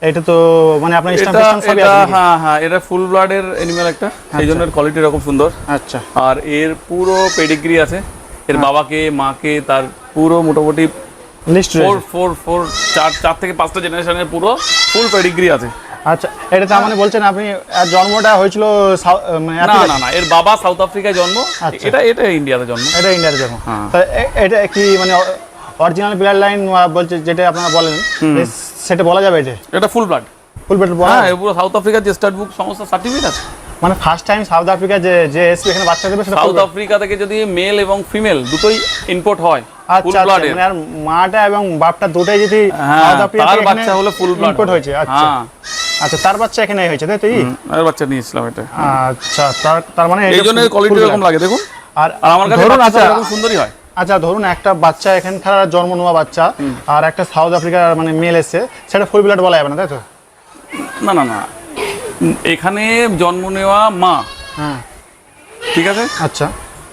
এটা তো মানে আপনার স্ট্যাম্প সবই আছে? হ্যাঁ হ্যাঁ, এটা ফুল ব্লাডের অ্যানিমাল একটা, সেই জন্য এর কোয়ালিটি এরকম সুন্দর। আচ্ছা, আর এর পুরো পেডিগ্রি আছে, এর বাবাকে মাকে তার পুরো মোটামুটি লিস্ট 4 থেকে 5টা জেনারেশনের পুরো ফুল পেডিগ্রি আছে। আচ্ছা, এটা তার মানে বলছেন আপনি জন্মটা হয়েছিল মানে না, এর বাবা সাউথ আফ্রিকায় জন্ম, এটা ইন্ডিয়াতে জন্ম। এটা ইন্ডিয়াতে জন্ম। হ্যাঁ। তো এটা কি মানে অরিজিনাল ব্লাড লাইন বলছে যেটা আপনারা বলেন, সেটা বলা যাবে? এটা ফুল ব্লাড, ফুল ব্লাড। হ্যাঁ, পুরো সাউথ আফ্রিকার যে স্টার্ট বুক সমস্ত সার্টিফিকেট আছে। মানে ফার্স্ট টাইম সাউথ আফ্রিকা যে যে এসপি এখানে বাচ্চা দেবে সেটা সাউথ আফ্রিকা থেকে যদি মেল এবং ফিমেল দুটোই ইম্পোর্ট হয় ফুল আচ্ছা ব্লাডের, মানে আর মাটা এবং বাপটা দুটোই যদি হ্যাঁ সাউথ আফ্রিকা তার থেকে বাচ্চা হলো ফুল ব্লাড ইম্পোর্ট হয়েছে আচ্ছা হ্যাঁ আচ্ছা তার বাচ্চা এখানে হয়েছে তাই তো আর বাচ্চা নিয়েছিলাম এটা, আচ্ছা তার মানে এই জন্য কোয়ালিটি এরকম লাগে দেখুন। আর আর আমার কাছে ধরুন বাচ্চা আচ্ছা এরকম সুন্দরই হয়। আচ্ছা ধরুন একটা বাচ্চা এখানকার জন্ম নেওয়া বাচ্চা আর একটা সাউথ আফ্রিকার মানে মেল এসে সেটা ফুল ব্লাড বলা যাবে না তাই তো? না না না, এখানে জন্ম নেওয়া মা, হ্যাঁ ঠিক আছে, আচ্ছা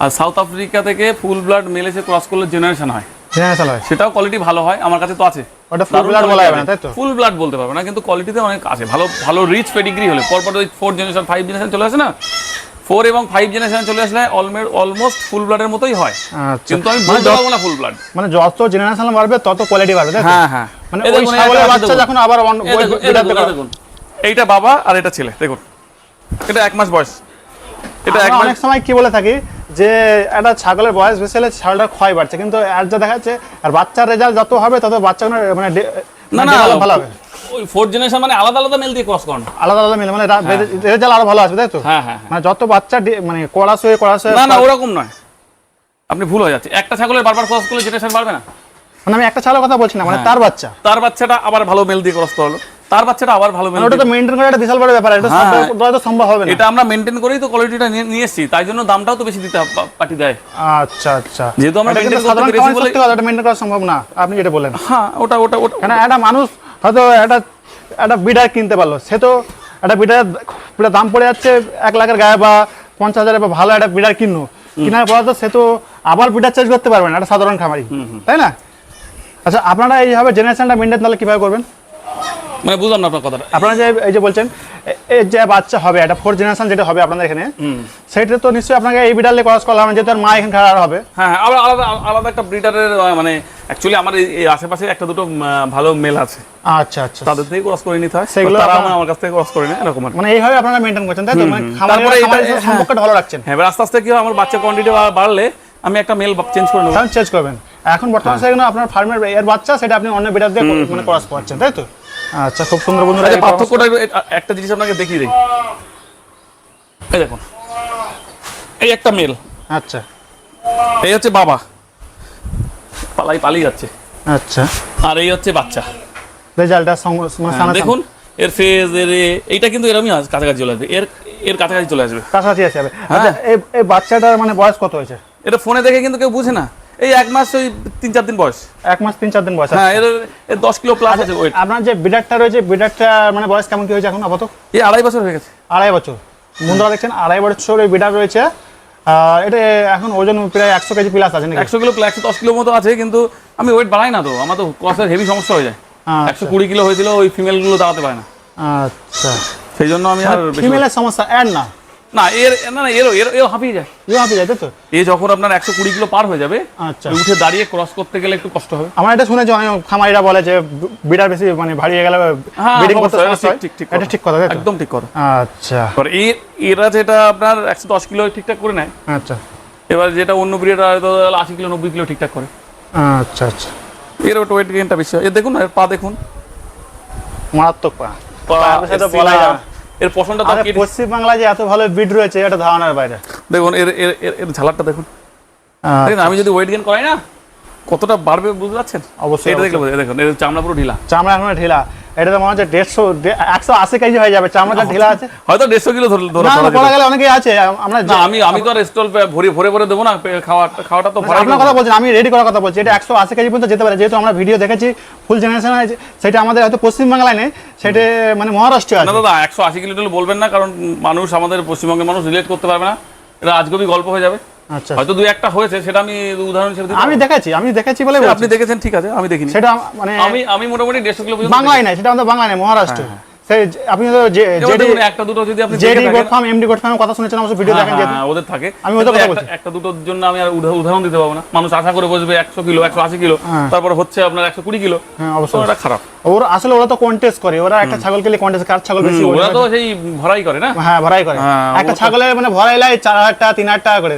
আর সাউথ আফ্রিকা থেকে ফুল ব্লাড মেল এসে ক্রস করলে জেনারেশন হয়, জেনারেশন হয় সেটাও কোয়ালিটি ভালো হয়, আমার কাছে তো আছে। ওটা ফুল ব্লাড বলা যাবে না তাই তো? ফুল ব্লাড বলতে পারবো না, কিন্তু কোয়ালিটিতে অনেক আছে, ভালো ভালো রিচ পেডিগ্রি হলে পরপর ওই 4 জেনারেশন 5 জেনারেশন চলে আসে না, 4 এবং 5 জেনারেশন চলে আসলে অলমোস্ট ফুল ব্লাডের মতোই হয়, আচ্ছা কিন্তু আমি বলতে পারবো না ফুল ব্লাড। মানে যত জেনারেশন বাড়বে তত কোয়ালিটি বাড়বে তাই তো? হ্যাঁ হ্যাঁ, মানে এই ওই দেখুন, ছাগলের এটা বাচ্চা দেখুন। যখন আবার এই দেখুন, এই দেখুন, এই দেখুন, এইটা বাবা আর এটা ছেলে, দেখুন এটা 1 মাস বয়স, এটা 1 আমরা মাস। অনেক সময় কি বলে থাকি যে একটা ছাগলের বয়স বেশি হলে ছাগলটার ক্ষয় বাড়ছে, কিন্তু আর যা দেখা যাচ্ছে আর বাচ্চার রেজাল্ট যত হবে তত বাচ্চাগুলো মানে না না, develop ভালো হবে, ওই 4 জেনারেশন মানে আলাদা আলাদা মেল দিয়ে ক্রস করানো। আলাদা আলাদা মিলে মানে রেজাল্ট আরো ভালো আসবে তাই তো? হ্যাঁ হ্যাঁ, মানে যত বাচ্চা মানে কড়াস হয়ে না না ওরকম নয়, আপনি ভুল হয়ে যাচ্ছে, একটা ছাগলের বারবার ক্রস করলে জেনারেশন বাড়বে না। মানে আমি একটা ছাগলের কথা বলছি না, মানে হ্যাঁ। তার বাচ্চা তার বাচ্চাটা আবার ভালো মেল দিয়ে ক্রস করালো, তার বাচ্চাটা আবার ভালো মেল, মানে ওটা তো মেইনটেইন করা একটা বিশাল বড় ব্যাপার, এটা হ্যাঁ। সব দ্বারা তো সম্ভব হবে না। এটা আমরা মেনটেন করেই তো কোয়ালিটিটা নিয়ে এসেছি, তাই জন্য দামটাও তো বেশি দিতে পার্টি দেয়, আচ্ছা আচ্ছা যেহেতু আমরা এটা কিন্তু maintain করতে সাধারণ পেরেছি খামারে বলে- সত্যি কথা, এটা মেইনটেইন করা সম্ভব না, আপনি যেটা বললেন। হ্যাঁ ওটা ওটা ওটা কেন একটা মানুষ হয়তো একটা বিডার কিনতে পারলো, সে তো একটা বিডার দাম পড়ে যাচ্ছে 1 লাখের গায়ে বা 50,000 বা ভালো একটা বিডার কিনলো, কেনার পর তো সে তো আবার বিডার চেঞ্জ করতে পারবে না, একটা সাধারণ খামারি, তাই না? আচ্ছা আপনারা এইভাবে জেনারেশনটা মেনটেন তাহলে কিভাবে করবেন? মানে বুঝলাম না আপনার কথাটা। আপনারা যে এই যে বলছেন এই যে বাচ্চা হবে একটা 4 জেনারেশন যেটা হবে আপনাদের এখানে, সেটা তো নিশ্চয়ই আপনাকে এই বিডারলে ক্রস করলাম যেহেতু আর মা এখানে খারাপ হবে। হ্যাঁ আবার আলাদা আলাদা একটা ব্রিডারের মানে অ্যাকচুয়ালি আমার এই আশেপাশে একটা দুটো ভালো মেল আছে, আচ্ছা আচ্ছা তাদের থেকে ক্রস করে নিতে হয়, সেগুলো তারা আপনারা- আমার কাছ থেকে ক্রস করে নেয় এরকম আর কি। মানে এইভাবে আপনারা মেনটেন করছেন তাই তো? মানে তারপরে খামারের এটা- সম্পর্কটা ভালো রাখছেন, হ্যাঁ এবার আস্তে আস্তে কি হয়, আমার বাচ্চা কোয়ান্টিটি বাড়লে আমি একটা মেল চেঞ্জ করে নেবো। তখন চেঞ্জ করবেন। এখন বর্তমানে সেখানে আপনার ফার্মের এর বাচ্চা সেটা আপনি অন্য বিডার দিয়ে মানে ক্রস করছেন তাই তো? আচ্ছা খুব সুন্দর বন্ধুরা, আচ্ছা, এই পার্থক্যটা একটা জিনিস আপনাকে দেখিয়ে দিই, এই দেখুন এই একটা মেল, আচ্ছা এই হচ্ছে বাবা পালিয়ে যাচ্ছে, আচ্ছা আর এই হচ্ছে বাচ্চা, রেজাল্টটা মানে সামনে দেখুন এর ফেজ এইটা কিন্তু এরকমই কাছাকাছি চলে আসবে, এর কাছাকাছি চলে আসবে। কাছাকাছি আসে যাবে। আচ্ছা এই বাচ্চাটার মানে বয়স কত হয়েছে? এটা ফোনে দেখে কিন্তু কেউ বুঝে না, এই 1 মাস ওই 3-4 দিন বয়স। 1 মাস 3-4 দিন বয়স। হ্যাঁ এর 10 কিলো প্লাস আছে ওয়েট। আপনার যে বিডারটা রয়েছে বিডারটা মানে বয়স কেমন কি হয়েছে এখন আপাতত? এই 2.5 বছর হয়ে গেছে। 2.5 বছর বন্ধুরা দেখছেন, 2.5 বছর এই বিডার রয়েছে। এটা এখন ওজন প্রায় 100 কেজি প্লাস আছে নাকি? 100 কিলো 110 কিলো মতো আছে, কিন্তু আমি ওয়েট বাড়াই না তো, আমার তো ক্রসের হেভি সমস্যা হয়ে যায়। 120 কিলো হয়েছিল, ওই ফিমেল গুলো দাঁড়াতে পারে না, আচ্ছা সেই জন্য আমি আর বেশি ফিমেলের সমস্যা এর না না এরও হাঁপিয়ে যায়। ইউ হাঁপিয়ে যায় তাই তো? এ যখন আপনার 120 কিলো পার হয়ে যাবে, আচ্ছা উঠে দাঁড়িয়ে ক্রস করতে গেলে একটু কষ্ট হবে। আমার এটা শুনেছি অনেক খামারিরা বলে যে বিডার বেশি মানে ভারী হয়ে গেলে হ্যাঁ, ব্রিডিং করতে সমস্যা, সমস্যা হয়। ঠিক এটা ঠিক কথা তাই তো? একদম ঠিক কথা। আচ্ছা আর এরা যেটা আপনার 110 কিলো ঠিকঠাক করে নেয়, আচ্ছা এবার যেটা অন্য ব্রিডার হয়তো 80 কিলো 90 কিলো ঠিকঠাক করে, আচ্ছা আচ্ছা এর ওয়েট গেইনটা বেশি হয়। এর দেখুন না, এর পা দেখুন, মারাত্মক পা। পা, এর সাথে এর বলাই শিরা, যাবে না। এর পশমটা তো আরে পশ্চিম বাংলায় যে এত ভালো বিড রয়েছে এটা ধারণার বাইরে। দেখুন এর ঝালারটা দেখুন, দেখুন আমি যদি ওয়েট গেইন করাই না কতটা বাড়বে বুঝতে পারছেন? অবশ্যই, এটা দেখলে বোঝা যায়, দেখুন এর চামড়া পুরো ঢিলা, চামড়া এখন ঢিলা, এটা তো মনে হচ্ছে 180 কেজি হয়ে যাবে, চামড়াটা ঢিলা আছে। হয়তো 150 কিলো ধরা না যেতে বলা পারে। গেলে অনেকেই আছে আমরা না আমি তো আর স্টল ভরে দেবো না, খাওয়াটা তো ভরাই আপনার দেবো। কথা বলছেন, আমি রেডি করার কথা বলছি। এটা 180 কেজি পর্যন্ত যেতে পারে, যেহেতু আমরা ভিডিও দেখেছি ফুল জেনারেশন আছে, সেটা আমাদের হয়তো পশ্চিম বাংলায় নেই, সেটা মানে মহারাষ্ট্রে না আছে। দাদা 180 কিলো টুলো বলবেন না, কারণ মানুষ আমাদের পশ্চিমবঙ্গের মানুষ রিলেট করতে পারবে না, এটা আজগবি গল্প হয়ে যাবে। আচ্ছা হয়তো 2-1টা হয়েছে, সেটা আমি উদাহরণ হিসেবে দিতে আমি দেখেছি বলে পারবো। বলছি। আপনি দেখেছেন, ঠিক আছে, আমি দেখিনি। সেটা মানে আমি মোটামুটি 150 কিলো পর্যন্ত বাংলায় নাই, সেটা আমাদের বাংলায় নাই, মহারাষ্ট্র। সেই আপনি তো দেখেছি। এবার দেখুন, একটা দুটো যদি আপনি দেখে জেডি থাকেন, goat farm MD goat farm কথা শুনেছেন অবশ্য, ভিডিও দেখেন যেহেতু। হ্যাঁ, ওদের থাকে। আমি ওদের কথা বলছি। একটা দুটোর জন্য আমি আর উদাহরণ দিতে পারবো না। মানুষ আশা করে বসবে 100 কিলো 180 কিলো, হ্যাঁ। তারপরে হচ্ছে আপনার 120 কিলো, হ্যাঁ তো অবশ্যই। এটা খারাপ। ওরা তো কন্টেস্ট করে, ওরা একটা ছাগলকে নিয়ে কন্টেস্ট, কার ছাগল বেশি ওরা তো সেই ভরাই করে না। হ্যাঁ ভরাই করে। হ্যাঁ, একটা ওটা- ছাগলের মানে ভরাই লাই 4,000 টাকা 3,000 টাকা করে।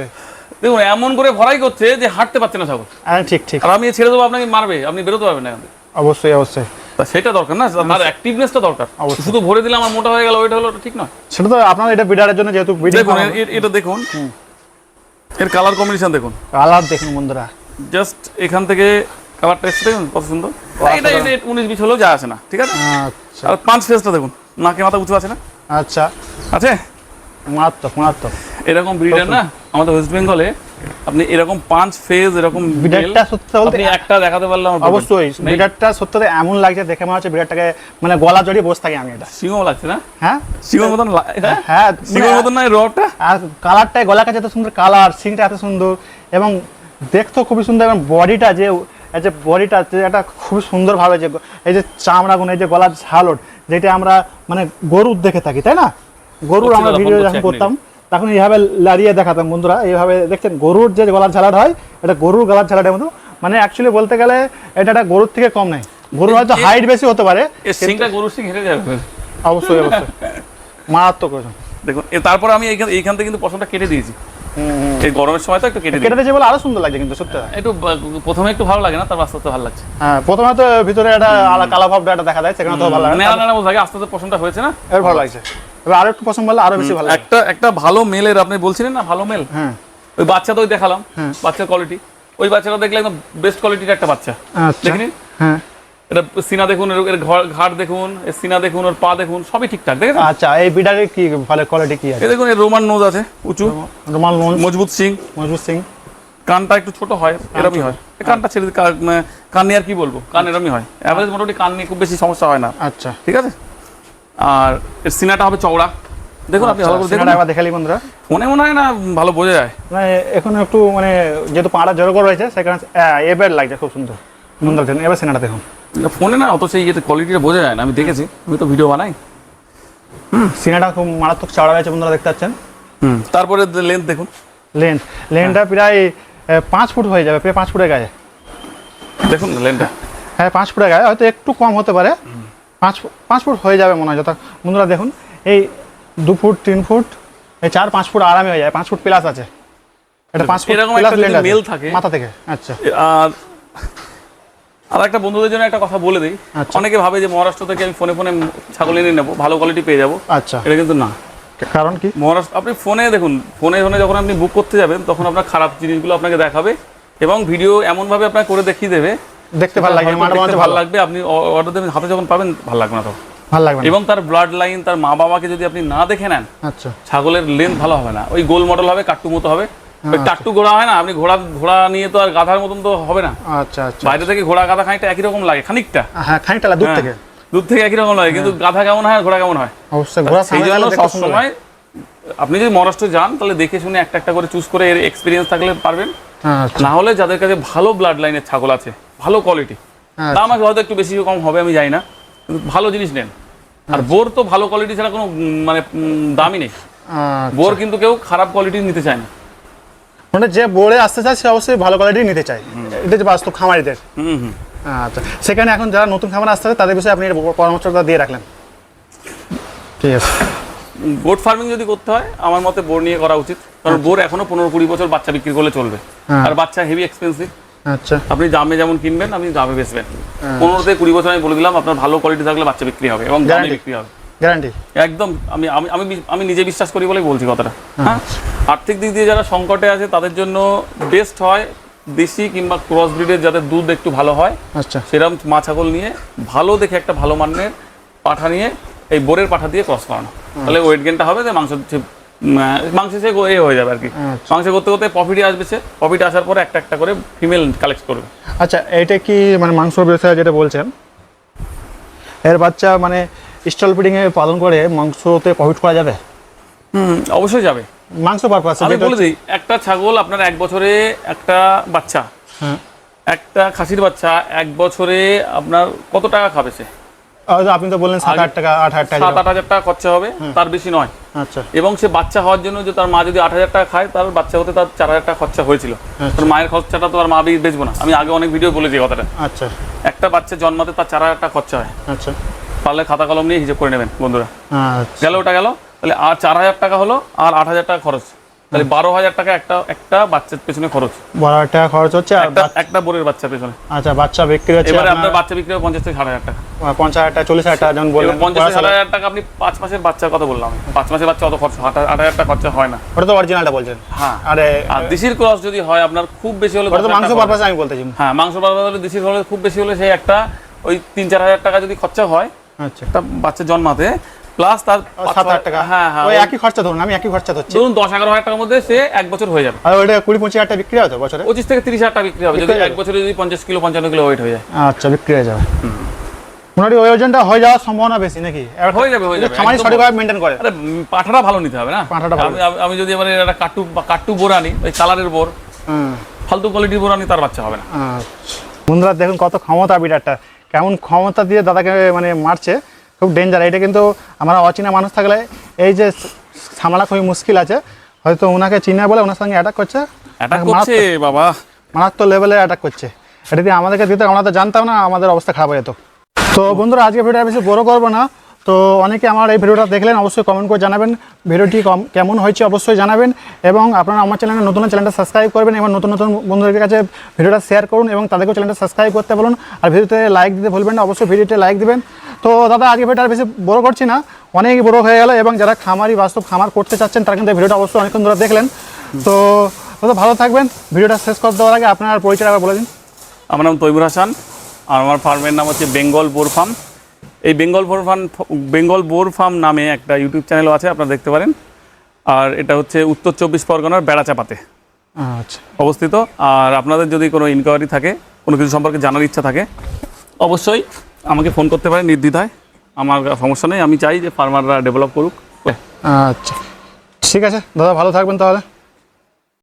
দেখুন এমন করে ভরাই করছে যে হাঁটতে পারছে না ছাগল, ঠিক ঠিক আর আমি ছেড়ে দেবো আপনাকে মারবে, আপনি বেরোতে পারবেন না এখান থেকে। অবশ্যই অবশ্যই। তা সেটা দরকার না, তার অ্যাক্টিভনেসটা দরকার। অবশ্যই। শুধু ভরে দিলে আমার মোটা হয়ে গেল, ওইটা হলো, ওটা ঠিক নয়। সেটা তো আপনার এটা বিডারের জন্য যেহেতু দেখুন এটা দেখুন, এর কালার কম্বিনেশন দেখুন, কালার দেখুন বন্ধুরা। জাস্ট এখান থেকে কালার টেস্ট দেখুন কত সুন্দর। এটা 19-20 হলেও যা আসে না, ঠিক আছে। আচ্ছা আর পাঁচ ফেসটা দেখুন, নাকে মাথা উঁচু আছে না, আচ্ছা, আছে। মারাত্মক মারাত্মক। এরকম ব্রিডার না আমাদের ওয়েস্ট বেঙ্গলে, আপনি এরকম 5 ফেজ এরকম বিডারটা সত্যি বলতে আপনি একটা দেখাতে পারলাম অবশ্যই বিডারটা সত্যি এমন লাগছে দেখে মনে হচ্ছে বিডারটাকে মানে গলা জড়িয়ে বসে থাকি আমি। এটা সিংহ লাগছে না, হ্যাঁ সিংহের মতন হ্যাঁ সিংহের মতন না রবটা। আর কালারটাই গলার কাছে এত সুন্দর কালার, সিংটা এত সুন্দর এবং দেখতেও খুবই সুন্দর, এবং বডিটা যে এই যে বডিটা এটা খুব সুন্দরভাবে যে এই যে চামড়াগুলো, এই যে গলার ঝালট, যেটা আমরা মানে গরুর দেখে থাকি তাই না, গরুর আমরা ভিডিও যখন করতাম তখন এইভাবে লাড়িয়ে দেখাতাম বন্ধুরা। এইভাবে দেখছেন গরুর যে গলার ঝালাট হয়, এটা গরুর গলার ঝালাটের মতো, মানে অ্যাকচুয়ালি বলতে গেলে এটা একটা গরুর থেকে কম নাই। গরুর হয়তো হাইট বেশি হতে পারে, এই সিংটা গরুর সিং হেরে যাবে। অবশ্যই অবশ্যই মারাত্মক। দেখুন তারপর আমি এইখান থেকে কিন্তু পশমটা কেটে দিয়েছি, এই গরমের সময় তো একটু কেটে দিই, কেটে দিয়েছে বলে আরো সুন্দর লাগছে কিন্তু সত্যি। একটু প্রথমে একটু ভালো লাগে না, তারপর আস্তে আস্তে ভালো লাগছে। হ্যাঁ প্রথমে তো ভিতরে একটা কালো ভাবটা একটা দেখা যায়, সেখানে তো ভালো লাগে নেড়া নেড়া বোঝা, আস্তে আস্তে পশমটা হয়েছে না, এবার ভালো লাগছে। এবার আরো একটু পছন্দ বললে আরো বেশি ভালো লাগে। একটা ভালো মেলের আপনি বলছিলেন না, ভালো মেল, হ্যাঁ ওই বাচ্চা তো ওই দেখালাম, বাচ্চার কোয়ালিটি, ওই বাচ্চাটা দেখলে একদম বেস্ট কোয়ালিটির একটা বাচ্চা। আচ্ছা দেখিনি, হ্যাঁ এটা সিনা দেখুন, এর ঘাড় দেখুন, এর সিনা দেখুন, ওর পা দেখুন, সবই ঠিকঠাক দেখেন। আচ্ছা এই বিডারের কি ভালো কোয়ালিটি কি আছে? এই দেখুন, এর রোমান নোজ আছে উঁচু, রুমাল নোজ, মজবুত সিং, মজবুত সিং, কানটা একটু ছোট হয়, এরমই হয়। এই কানটা ছেড়ে কান নিয়ে আর কি বলবো, কান এরমই হয়, অ্যাভারেজ মোটামুটি কান নিয়ে খুব বেশি সমস্যা হয় না, আচ্ছা ঠিক আছে। আর এর সিনাটা হবে চওড়া, দেখুন আপনি ভালো করে দেখুন, একবার দেখালি বন্ধুরা। মনে মনে হয় না ভালো বোঝা যায়। মানে এখন একটু মানে যেহেতু পাড়া জড়ো করে রয়েছে সেখানে এবার লাগছে খুব সুন্দর সুন্দর। দেখুন এবার সিনাটা দেখুন, ফোনে না অত সেই কোয়ালিটিটা বোঝা যায় না, আমি দেখেছি, আমি তো ভিডিও বানাই। সিনাটা খুব মারাত্মক চওড়া রয়েছে বন্ধুরা, দেখতে পাচ্ছেন। তারপরে লেন্থ দেখুন, লেনটা প্রায় 5 ফুট হয়ে যাবে, প্রায় 5 ফুটের গায়ে। দেখুন লেন্থটা, হ্যাঁ 5 ফুটের গায়ে, হয়তো একটু কম হতে পারে, 5 ফুট হয়ে যাবে মনে হয় যত। বন্ধুরা দেখুন এই 2 ফুট 3 ফুট এই 4-5 ফুট আরামে হয়ে যায়, 5 ফুট প্লাস আছে এটা, 5 ফুট এরকম প্লাস একটা লেন্থ মেল থাকে মাথা থেকে। আচ্ছা আর একটা বন্ধুদের জন্য একটা কথা বলে দিই, আচ্ছা। অনেকে ভাবে যে মহারাষ্ট্র থেকে আমি ফোনে ছাগল এনে নেবো, ভালো কোয়ালিটি পেয়ে যাবো, আচ্ছা এটা কিন্তু না। কারণ কি? মহারাষ্ট্র আপনি ফোনে দেখুন, ফোনে যখন আপনি বুক করতে যাবেন তখন আপনার খারাপ জিনিসগুলো আপনাকে দেখাবে এবং ভিডিও এমনভাবে আপনাকে করে দেখিয়ে দেবে, দেখতে ভালো লাগে, হয়তো দেখতে ভালো লাগবে, আপনি অর্ডার দেবেন, হাতে যখন পাবেন ভালো লাগবে না তখন, ভালো লাগবে না। এবং তার ব্লাড লাইন, তার মা বাবাকে যদি আপনি না দেখে নেন, আচ্ছা ছাগলের লেন্থ ভালো হবে না, ওই গোল মডেল হবে, কাট্টু মতো হবে। ওই টাট্টু ঘোড়া হয় না, আপনি ঘোড়া নিয়ে তো আর গাধার মতন তো হবে না। আচ্ছা আচ্ছা বাইরে থেকে ঘোড়া গাধা খানিকটা একই রকম লাগে, খানিকটা হ্যাঁ খানিকটা দূর থেকে, দূর থেকে একই রকম লাগে, কিন্তু গাধা কেমন হয় আর ঘোড়া কেমন হয়, অবশ্যই ঘোড়া সেই সামনে জন্য গেলে দেখতে সুন্দর সবসময় আপনি যদি মহারাষ্ট্র যান তাহলে দেখে শুনে একটা একটা করে চুজ করে, এর এক্সপিরিয়েন্স থাকলে পারবেন। লাগে। আচ্ছা না হলে যাদের কাছে ভালো ব্লাড লাইনের ছাগল আছে, ভালো কোয়ালিটি, দাম হয়তো একটু বেশি কম হবে আমি জানি না, কিন্তু ভালো জিনিস নেন। আর বোর তো ভালো কোয়ালিটি ছাড়া কোনো মানে দামই নেই, বোর কিন্তু কেউ খারাপ কোয়ালিটি নিতে চায় না, মানে যে বোর্ডে আসতে চায় সে অবশ্যই ভালো কোয়ালিটি নিতে চায়, এটা যে বাস্তব খামারিদের। আচ্ছা সেখানে এখন যারা নতুন খামার আসতে চায় তাদের বিষয়ে আপনি পরামর্শটা দিয়ে রাখলেন, ঠিক আছে। গোট ফার্মিং যদি করতে হয় আমার মতে বোর নিয়ে করা উচিত, কারণ বোর এখনো 15-20 বছর বাচ্চা বিক্রি করলে চলবে, আর বাচ্চা হেভি এক্সপেন্সিভ। আচ্ছা আপনি দামে যেমন কিনবেন আপনি দামে বেচবেন, 15 থেকে 20 বছর আমি বলে দিলাম আপনার ভালো কোয়ালিটি থাকলে বাচ্চা বিক্রি হবে এবং দামে বিক্রি হবে, গ্যারান্টি একদম। আমি আমি আমি আমি নিজে বিশ্বাস করি বলেই বলছি কথাটা। হ্যাঁ, আর্থিক দিক দিয়ে যারা সংকটে আছে তাদের জন্য বেস্ট হয় দেশি কিংবা ক্রস ব্রিডের, যাদের দুধ একটু ভালো হয়, আচ্ছা সেরকম মা ছাগল নিয়ে ভালো দেখে একটা ভালো মানের পাঠা নিয়ে এই বোরের পাঠা দিয়ে ক্রস করানো, তাহলে ওয়েট গেনটা হবে, মাংস সে এ হয়ে যাবে আর কি। মাংস করতে করতে প্রফিটে আসবে, সে প্রফিট আসার পরে একটা একটা করে ফিমেল কালেক্ট করবে। আচ্ছা এইটা কি মানে মাংস ব্যবসায় যেটা বলছেন, এর বাচ্চা মানে স্টল ফিডিংয়ে পালন করে মাংসতে প্রফিট করা যাবে? অবশ্যই যাবে, মাংস পারপাস। আমি বলে দিই, একটা ছাগল আপনার 1 বছরে একটা বাচ্চা, হ্যাঁ একটা খাসির বাচ্চা 1 বছরে আপনার কত টাকা খাবে সে? আপনি তো বললেন 7-8 টাকা 8,000 টাকা 7-8 টাকা খরচা হবে, তার বেশি নয়। আচ্ছা এবং সে বাচ্চা হওয়ার জন্য যে তার মা যদি 8,000 টাকা খায়, তার বাচ্চা হতে তার 4,000 টাকা খরচা হয়েছিল। তার মায়ের খরচাটা তো আর মা বেচবো না, আমি আগে অনেক ভিডিও বলেছি কথাটা। আচ্ছা একটা বাচ্চা জন্মাতে তার 4,000 টাকা খরচা হয়। আচ্ছা পারলে খাতা কলম নিয়ে হিসেব করে নেবেন বন্ধুরা। আচ্ছা গেল ওটা গেল, তাহলে আর 4,000 টাকা হলো আর 8,000 টাকা খরচ, তাহলে 12,000 টাকা একটা বাচ্চার পেছনে খরচ, 12,000 টাকা খরচ হচ্ছে। আর একটা বোরের বাচ্চার পেছনে। আচ্ছা, বাচ্চা বিক্রি হচ্ছে এবারে আপনার বাচ্চা বিক্রি হবে 50 থেকে 60,000 টাকা, 50,000 টাকা, 40,000 টাকা যেমন বললেন। 50 থেকে 60,000 টাকা আপনি 5 মাসের বাচ্চার কথা বললাম আমি, 5 মাসের বাচ্চা অত খরচ 8,000 টাকা খরচা হয় না। ওটা তো অরিজিনালটা বলছেন। হ্যাঁ, আরে আর দেশির ক্রস যদি হয় আপনার খুব বেশি হলে ওটা তো মাংস পারপাসে আমি বলতেছি। হ্যাঁ, মাংস পারপাসে হলে দেশির হলে খুব বেশি হলে সেই একটা ওই 3-4 হাজার টাকা যদি খরচা হয় আচ্ছা, একটা বাচ্চা জন্মাতে, প্লাস তার 7,000 টাকা। হ্যাঁ হ্যাঁ, ওই একই খরচা ধরুন, আমি একই খরচা ধরছি। ধরুন 10-11 হাজার টাকার মধ্যে সে 1 বছর হয়ে যাবে। আর ওইটা 20-25,000 টাকা বিক্রি হয় তো বছরে? 25 থেকে 30 হাজার টাকা বিক্রি হবে যদি 1 বছরে যদি 50 কিলো 55 কিলো ওয়েট হয়ে যায়। আচ্ছা, বিক্রি হয়ে যাবে। মোটামুটি ওই ওজনটা হয়ে যাওয়ার সম্ভাবনা বেশি নাকি? হয়ে যাবে খামারি সঠিকভাবে মেনটেন করে। আরে পাঠাটা ভালো নিতে হবে না, পাঁঠাটা ভালো। আমি যদি এবারে একটা কাট্টু বোর আনি, ওই কালারের বোর, ফালতু কোয়ালিটির বোর আনি, তার বাচ্চা হবে না। বন্ধুরা দেখুন কত ক্ষমতা বিড়ালটা, কেমন ক্ষমতা দিয়ে দাদাকে মানে মারছে, খুব ডেঞ্জার। এটা কিন্তু আমরা অচেনা মানুষ থাকলে এই যে সামলা খুবই মুশকিল আছে। হয়তো ওনাকে চিনা বলে ওনার সঙ্গে অ্যাটাক করছে, অ্যাটাক করছে বাবা, মারাত্মক লেভেলে অ্যাটাক করছে। এটা দিয়ে আমাদেরকে দিতে আমরা তো জানতাম না, আমাদের অবস্থা খারাপ হয়ে যেত। তো বন্ধুরা আজকে ভিডিওটা বেশি বড় করবো না। তো অনেকে আমার এই ভিডিওটা দেখলেন, অবশ্যই কমেন্ট করে জানাবেন ভিডিওটি কেমন হয়েছে, অবশ্যই জানাবেন। এবং আপনারা আমার চ্যানেলে নতুন চ্যানেলটা সাবস্ক্রাইব করবেন এবং নতুন নতুন বন্ধুদের কাছে ভিডিওটা শেয়ার করুন এবং তাদেরকেও চ্যানেলটা সাবস্ক্রাইব করতে বলুন। আর ভিডিওতে লাইক দিতে ভুলবেন না, অবশ্যই ভিডিওতে লাইক দিবেন। তো দাদা আজকে ভিডিওটা বেশি বড় করছি না, অনেক বড় হয়ে গেল। এবং যারা খামারি বাস্তব খামার করতে চাচ্ছেন তারা কিন্তু এই ভিডিওটা অবশ্যই অনেকক্ষণ ধরে দেখলেন। তো দাদা ভালো থাকবেন। ভিডিওটা শেষ করে দেওয়ার আগে আপনার পরিচয় আবার বলে দিন। আমার নাম তৈমুর হাসান আর আমার ফার্মের নাম হচ্ছে বেঙ্গল বোর ফার্ম। এই বেঙ্গল বোর ফার্ম নামে একটা ইউটিউব চ্যানেলও আছে, আপনারা দেখতে পারেন। আর এটা হচ্ছে উত্তর 24 পরগনার বেড়াচাপাতে আচ্ছা, অবস্থিত। আর আপনাদের যদি কোনো ইনকোয়ারি থাকে, কোনো কিছু সম্পর্কে জানার ইচ্ছা থাকে, অবশ্যই আমাকে ফোন করতে পারেন নির্দ্বিধায়। আমার সমস্যা নেই, আমি চাই যে ফার্মাররা ডেভেলপ করুক। আচ্ছা ঠিক আছে দাদা, ভালো থাকবেন তাহলে।